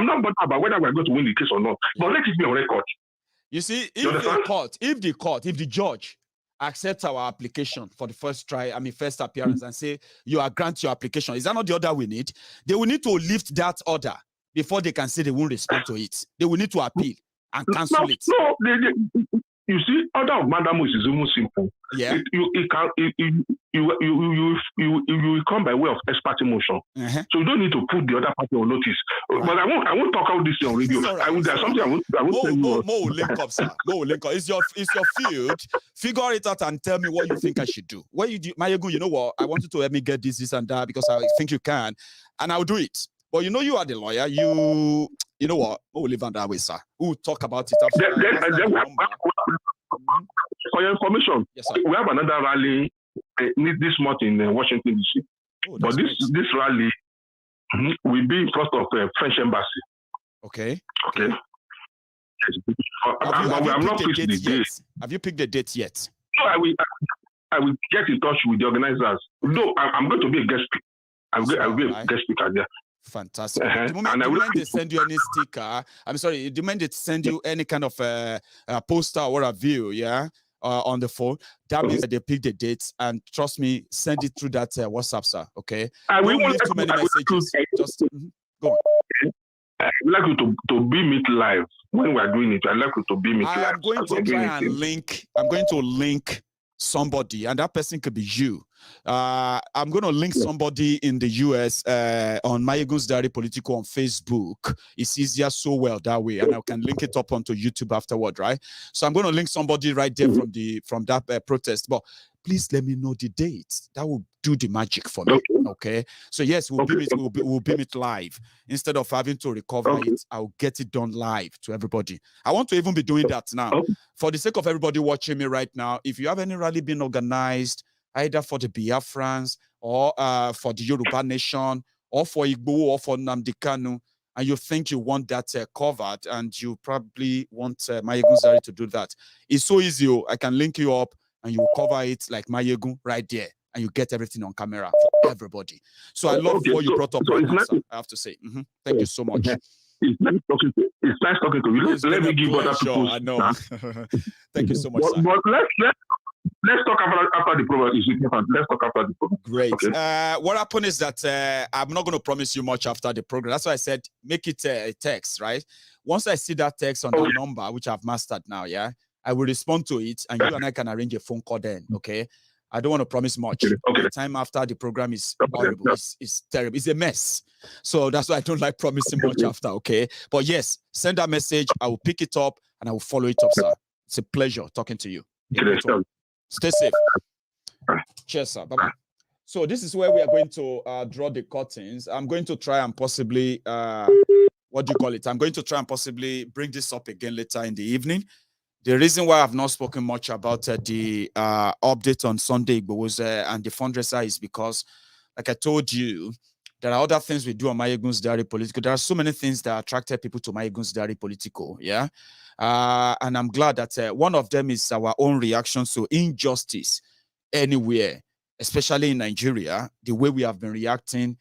S11: not bothered about whether we're going to win the case or not. But let it be on record.
S3: You see, if the judge accepts our application for the first appearance and say, you are grant your application, is that not the order we need? They will need to lift that order before they can say they won't respond to it. They will need to appeal and cancel it.
S11: No,
S14: you see, order of mandamus is almost simple.
S3: Yeah.
S14: You will come by way of expert motion.
S3: Uh-huh.
S14: So you don't need to put the other party on notice.
S3: Right.
S14: But I won't talk about this on radio.
S3: Right,
S14: There's something I won't tell you.
S3: More will link up, sir. More will link up. It's your field. Figure it out and tell me what you think I should do. What you do, Maiyegun, you know what? I want you to help me get this and that because I think you can, and I'll do it. But you know you are the lawyer. You know what? We'll leave on that way, sir. We'll talk about it after.
S14: For your information,
S3: yes, sir.
S14: We have another rally this month in Washington, D.C. But this rally will be in front of French Embassy.
S3: Okay.
S14: Okay.
S3: Have you picked the date yet?
S14: No, I will get in touch with the organizers. No, I'm going to be a guest speaker. I'll be a guest speaker there.
S3: Fantastic. The moment they send you any sticker, the moment they send you any kind of poster or a view, on the phone, that means that they pick the dates, and trust me, send it through that WhatsApp, sir. Okay?
S14: Don't
S3: leave too many messages. Just go on.
S14: I would like you to beam it live when we are doing it. I'd like you to beam it live.
S3: I'm going to try and link. I'm going to link somebody, and that person could be you. I'm going to link somebody in the US on Maiyegun's Diary Politico on Facebook. It's easier so well that way, and I can link it up onto YouTube afterward, right? So I'm going to link somebody right there from that protest. But please let me know the date. That will do the magic for me. Okay. So yes, we'll beam it live instead of having to recover it. I'll get it done live to everybody. I want to even be doing that now for the sake of everybody watching me right now. If you have any rally being organized, either for the Diasporans or for the Yoruba Nation or for Igboho or for Nnamdi Kanu, and you think you want that covered, and you probably want Maiyegun Diary to do that, it's so easy. I can link you up, and you cover it like Maiyegun right there, and you get everything on camera for everybody. So I love what you brought up right now, sir, I have to say. Thank you so much.
S14: It's nice talking to you. Let me give other people.
S3: I know. Thank you so much, sir.
S14: But let's talk after the program. Let's talk after the program.
S3: Great.
S14: Okay.
S3: What happened is that I'm not going to promise you much after the program. That's why I said make it a text, right? Once I see that text on the number, which I've mastered now, I will respond to it, and you and I can arrange a phone call then, okay? I don't want to promise much. Okay. The time after the program is horrible. It's terrible. It's a mess. So that's why I don't like promising much after, okay? But yes, send that message. I will pick it up, and I will follow it up, sir. It's a pleasure talking to you. Stay safe. Cheers, sir. Bye-bye. So this is where we are going to draw the curtains. I'm going to try and possibly, what do you call it? I'm going to try and possibly bring this up again later in the evening. The reason why I've not spoken much about the update on Sunday Igboho and the fundraiser is because, like I told you, there are other things we do on Maiyegun's Diary Politico. There are so many things that attracted people to Maiyegun's Diary Politico, and I'm glad that one of them is our own reaction to injustice anywhere, especially in Nigeria, the way we have been reacting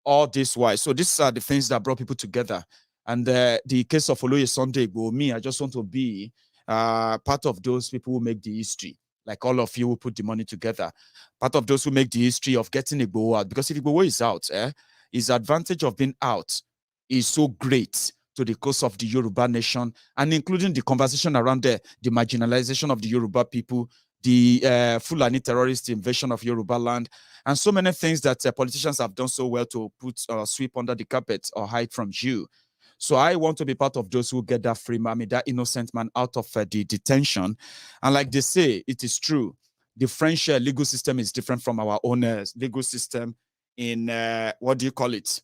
S3: all this while. So these are the things that brought people together. And the case of Oloye Sunday Adeyemo, I just want to be part of those people who make the history, like all of you who put the money together, part of those who make the history of getting Igboho out. Because if Igboho is out, his advantage of being out is so great to the cause of the Yoruba nation, and including the conversation around the marginalization of the Yoruba people, the Fulani terrorist invasion of Yoruba land, and so many things that politicians have done so well to put sweep under the carpet or hide from you. So I want to be part of those who get that free man, that innocent man out of the detention. And like they say, it is true. The French legal system is different from our own legal system in, what do you call it?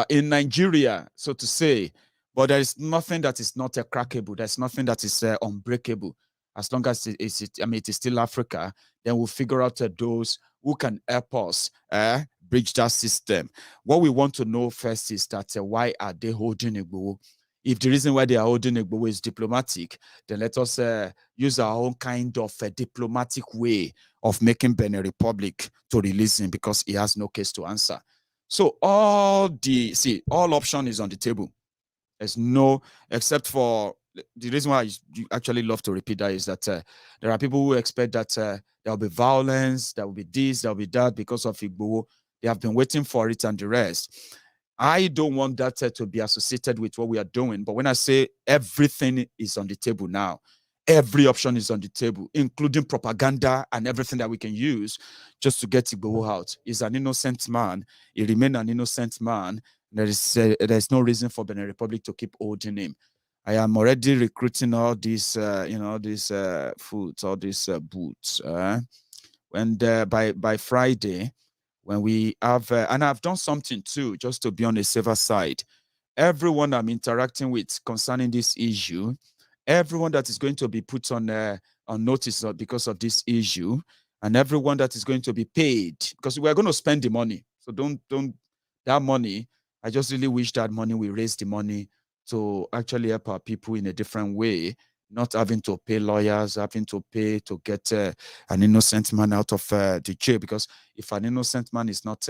S3: In Nigeria, so to say. But there is nothing that is not crackable. There's nothing that is unbreakable. As long as it is still Africa, then we'll figure out those who can help us bridge that system. What we want to know first is that why are they holding Igboho? If the reason why they are holding Igboho is diplomatic, then let us use our own kind of diplomatic way of making Benin Republic to release him, because he has no case to answer. So all option is on the table. There's no, except for the reason why you actually love to repeat that is that there are people who expect that there will be violence, there will be this, there will be that because of Igboho. They have been waiting for it and the rest. I don't want that to be associated with what we are doing. But when I say everything is on the table now, Every option is on the table, including propaganda and everything that we can use just to get Igboho out. He's an innocent man. He remains an innocent man. There's no reason for Benin Republic to keep holding him. I am already recruiting all these, these foods, all these boots. And by Friday, when we have, and I've done something too, just to be on the safer side. Everyone I'm interacting with concerning this issue, everyone that is going to be put on notice because of this issue, and everyone that is going to be paid, because we're going to spend the money. So don't that money. I just really wish that money, we raise the money to actually help our people in a different way, not having to pay lawyers, having to pay to get an innocent man out of the jail. Because if an innocent man is not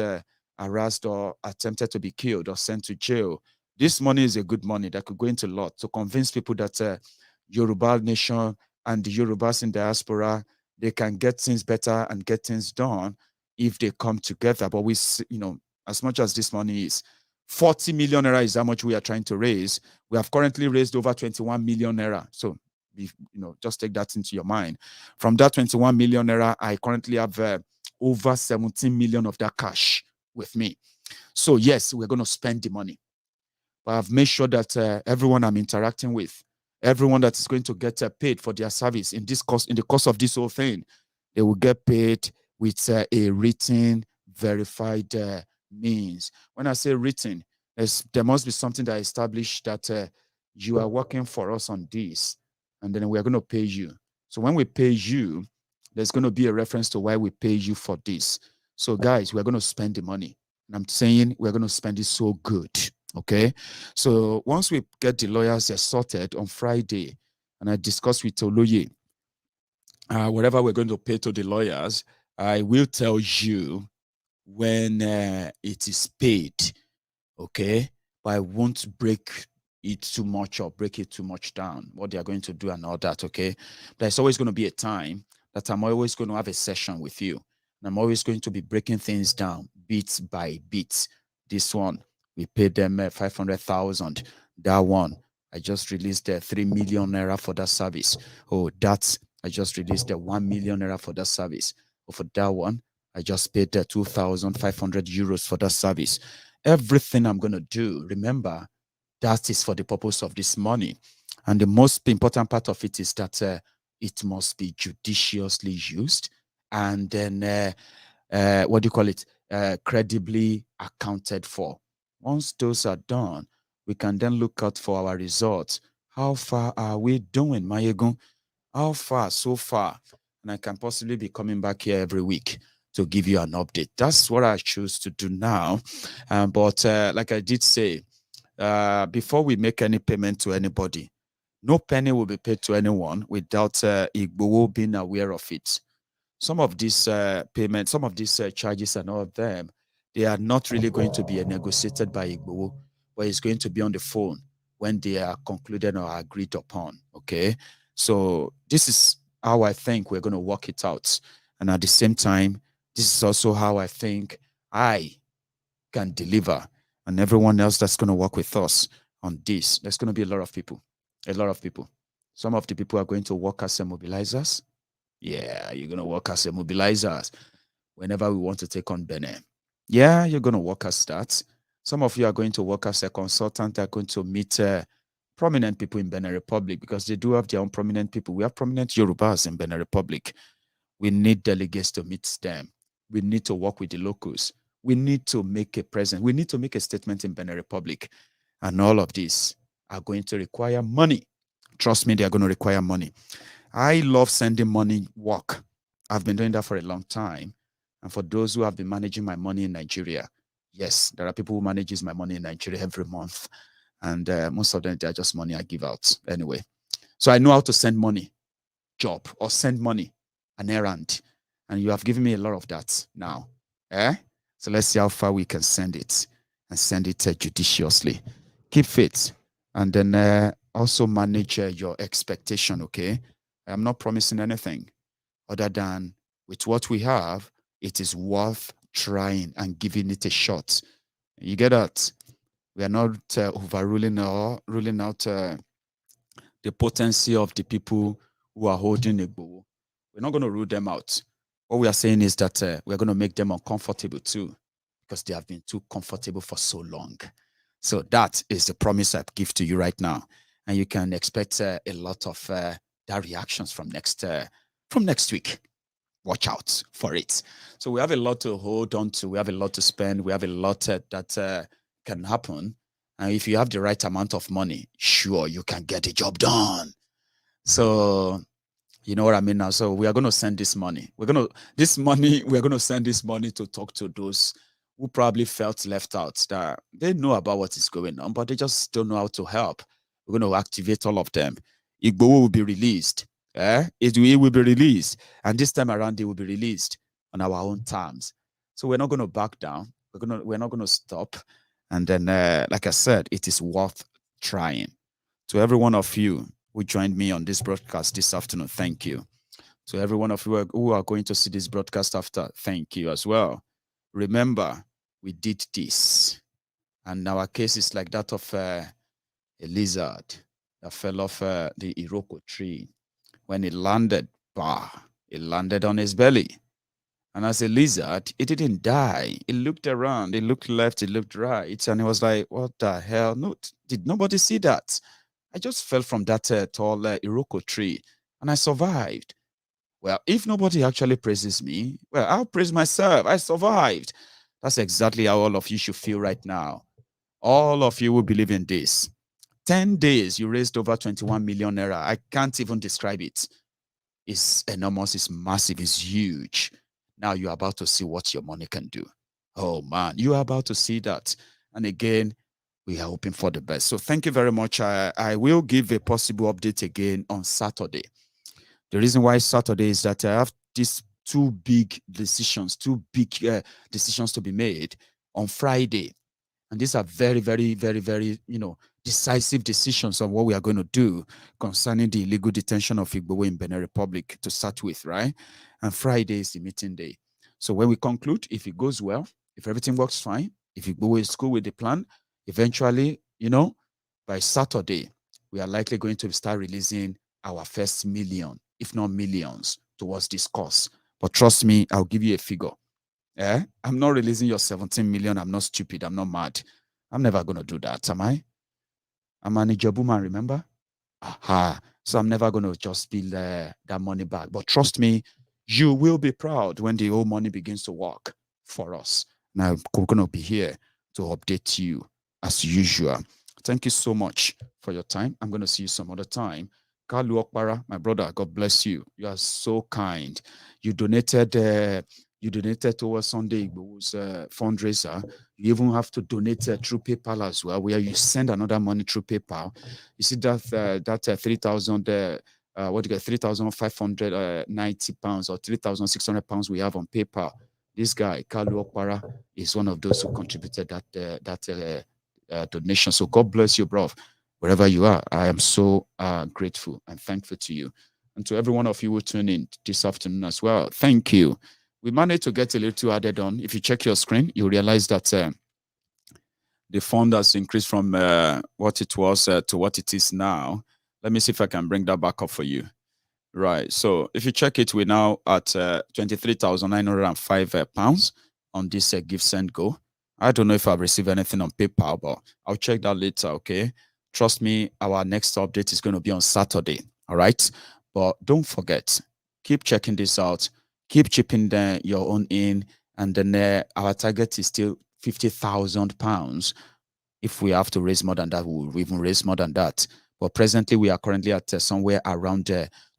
S3: harassed or attempted to be killed or sent to jail, this money is a good money that could go into a lot to convince people that Yoruba nation and the Yorubas in diaspora, they can get things better and get things done if they come together. But we, as much as this money is, 40 million naira is how much we are trying to raise. We have currently raised over 21 million naira. So, just take that into your mind. From that 21 million naira, I currently have over 17 million of that cash with me. So yes, we're going to spend the money. But I've made sure that everyone I'm interacting with, everyone that is going to get paid for their service in the course of this whole thing, they will get paid with a written, verified means. When I say written, there must be something that established that you are working for us on this, and then we're going to pay you. So when we pay you, there's going to be a reference to why we pay you for this. So guys, we're going to spend the money. And I'm saying we're going to spend it so good. Okay, so once we get the lawyers sorted on Friday, and I discuss with Oloye, whatever we're going to pay to the lawyers, I will tell you when it is paid. Okay, but I won't break it too much or break it too much down, what they are going to do and all that. Okay, there's always going to be a time that I'm always going to have a session with you, and I'm always going to be breaking things down bit by bit. This one, we paid them 500,000. That one, I just released 3 million naira for that service. Oh, that's, I just released 1 million naira for that service. Oh, for that one, I just paid 2,500 euros for that service. Everything I'm going to do, remember, that is for the purpose of this money. And the most important part of it is that it must be judiciously used and then, credibly accounted for. Once those are done, we can then look out for our results. How far are we doing, Maiyegun? How far so far? And I can possibly be coming back here every week to give you an update. That's what I choose to do now. But like I did say, before we make any payment to anybody, no penny will be paid to anyone without Igboho being aware of it. Some of these payments, some of these charges and all of them, they are not really going to be negotiated by Igboho, but it's going to be on the phone when they are concluded or agreed upon, okay? So this is how I think we're going to work it out. And at the same time, this is also how I think I can deliver, and everyone else that's going to work with us on this. There's going to be a lot of people. Some of the people are going to work as mobilizers. Yeah, you're going to work as mobilizers whenever we want to take on Benin. Yeah, you're going to work as that. Some of you are going to work as a consultant. They're going to meet prominent people in Benin Republic, because they do have their own prominent people. We have prominent Yorubas in Benin Republic. We need delegates to meet them. We need to work with the locals. We need to make a presence. We need to make a statement in Benin Republic. And all of these are going to require money. Trust me, they are going to require money. I love sending money work. I've been doing that for a long time. And for those who have been managing my money in Nigeria, yes, there are people who manages my money in Nigeria every month. And most of them, they're just money I give out anyway. So I know how to send money, job, or send money, an errand. And you have given me a lot of that now. So let's see how far we can send it, and send it judiciously. Keep faith, and then also manage your expectation, okay? I'm not promising anything other than with what we have, it is worth trying and giving it a shot. You get that? We are not overruling or ruling out the potency of the people who are holding Igboho. We're not going to rule them out. What we are saying is that we're going to make them uncomfortable too, because they have been too comfortable for so long. So that is the promise I give to you right now. And you can expect a lot of that reactions from next week. Watch out for it. So we have a lot to hold on to. We have a lot to spend. We have a lot that can happen. And if you have the right amount of money, sure, you can get the job done. So, you know what I mean now? So we are going to send this money. We're going to send this money to talk to those who probably felt left out, that they know about what is going on, but they just don't know how to help. We're going to activate all of them. Igboho will be released. It will be released. And this time around, they will be released on our own terms. So we're not going to back down. We're not going to stop. And then, like I said, it is worth trying. To every one of you who joined me on this broadcast this afternoon, thank you. To every one of you who are going to see this broadcast after, thank you as well. Remember, we did this. And our case is like that of a lizard that fell off the Iroko tree. When it landed, it landed on his belly. And as a lizard, it didn't die. It looked around, it looked left, it looked right. And it was like, what the hell? No, did nobody see that? I just fell from that tall Iroko tree and I survived. Well, if nobody actually praises me, well, I'll praise myself. I survived. That's exactly how all of you should feel right now. All of you will believe in this. 10 days, you raised over 21 million naira. I can't even describe it. It's enormous, it's massive, it's huge. Now you're about to see what your money can do. Oh, man, you are about to see that. And again, we are hoping for the best. So thank you very much. I will give a possible update again on Saturday. The reason why Saturday is that I have these two big decisions to be made on Friday. And these are very, very, very, very, decisive decisions on what we are going to do concerning the illegal detention of Igboho in Benin Republic to start with, right? And Friday is the meeting day. So when we conclude, if it goes well, if everything works fine, if Igboho is cool with the plan, eventually, by Saturday, we are likely going to start releasing our first million, if not millions, towards this cause. But trust me, I'll give you a figure. I'm not releasing your 17 million. I'm not stupid. I'm not mad. I'm never going to do that, am I? I'm an Ijebu man, remember? Aha. So I'm never going to just bill that money back. But trust me, you will be proud when the whole money begins to work for us. Now, we're going to be here to update you as usual. Thank you so much for your time. I'm going to see you some other time. Kalu Okpara, my brother, God bless you. You are so kind. You donated towards Sunday Igboho's fundraiser. You even have to donate through PayPal as well, where you send another money through PayPal. You see that 3,590 pounds or 3,600 pounds we have on PayPal. This guy, Kalu Okpara, is one of those who contributed that donation. So God bless you, bro. Wherever you are, I am so grateful and thankful to you. And to every one of you who tuned in this afternoon as well, thank you. We managed to get a little added on. If you check your screen, you'll realize that the fund has increased from what it was to what it is now. Let me see if I can bring that back up for you. Right. So if you check it, we're now at 23,905 pounds on this Give Send Go. I don't know if I've received anything on PayPal, but I'll check that later, okay? Trust me, our next update is going to be on Saturday, all right? But don't forget, keep checking this out. Keep chipping your own in, and then our target is still 50,000 pounds. If we have to raise more than that, we will even raise more than that. But presently, we are currently at somewhere around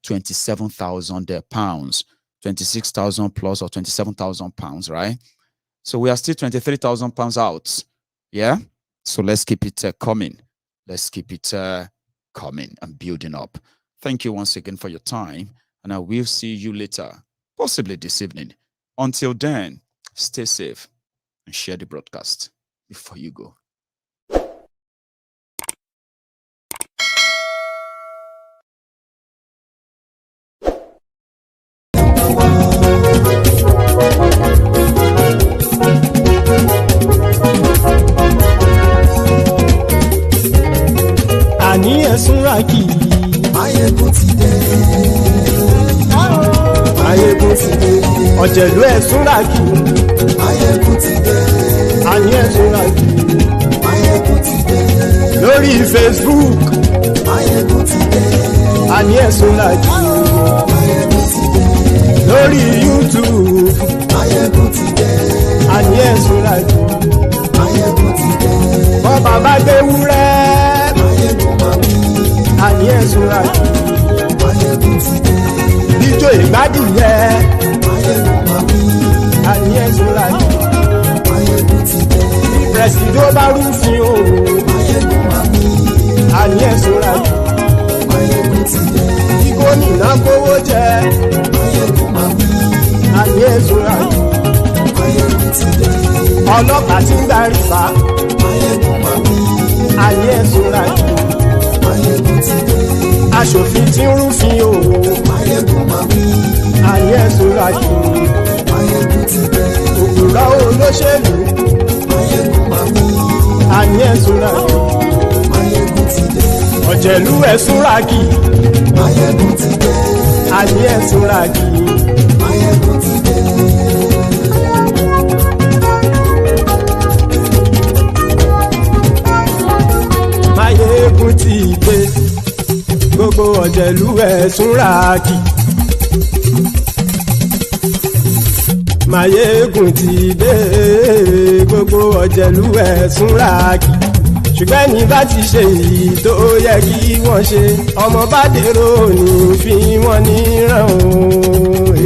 S3: 27,000 pounds, 26,000 plus or 27,000 pounds, right? So we are still 23,000 pounds out. Yeah. So let's keep it coming. Let's keep it coming and building up. Thank you once again for your time, and I will see you later, possibly this evening. Until then, stay safe and share the broadcast before you go.
S2: Àní ẹ̀sùn ra kì í. Maiyegun ti dé. ọ̀jẹ̀lú ẹ̀ súnra kì. àní ẹ̀ súnra kì. lórí Facebook. àní ẹ̀ súnra kì. lórí YouTube. àní ẹ̀ súnra kì. bọ́ bàbá gbé wúrẹ́. àní ẹ̀ súnra kì. ijó ìgbádùn yẹ. àní ẹ̀ súnra kì. pẹ̀sìdó bá rúfin o. àní ẹ̀ súnra kì. kí gómìnà kówó jẹ. àní ẹ̀ súnra kì. ọlọ́pàá tí ń darí fa. àní ẹ̀ súnra kì. aṣòfin tí ń rúfin o. àní ẹ̀ súnra kì. òkúra olóṣèlú. àní ẹ̀ súnra kì. ọ̀jẹ̀lú ẹ̀ súnra kì. àní ẹ̀ súnra kì. Maiyegun ti dé gbogbo ọ̀jẹ̀lú ẹ̀ súnra kì. Maiyegun ti dé gbogbo ọ̀jẹ̀lú ẹ̀ súnra kì. ṣùgbọ́n ní bá ti ṣe èyí tó yẹ kí wọ́n ṣe ọmọ bá dèrò ní fi wọ́n níran o.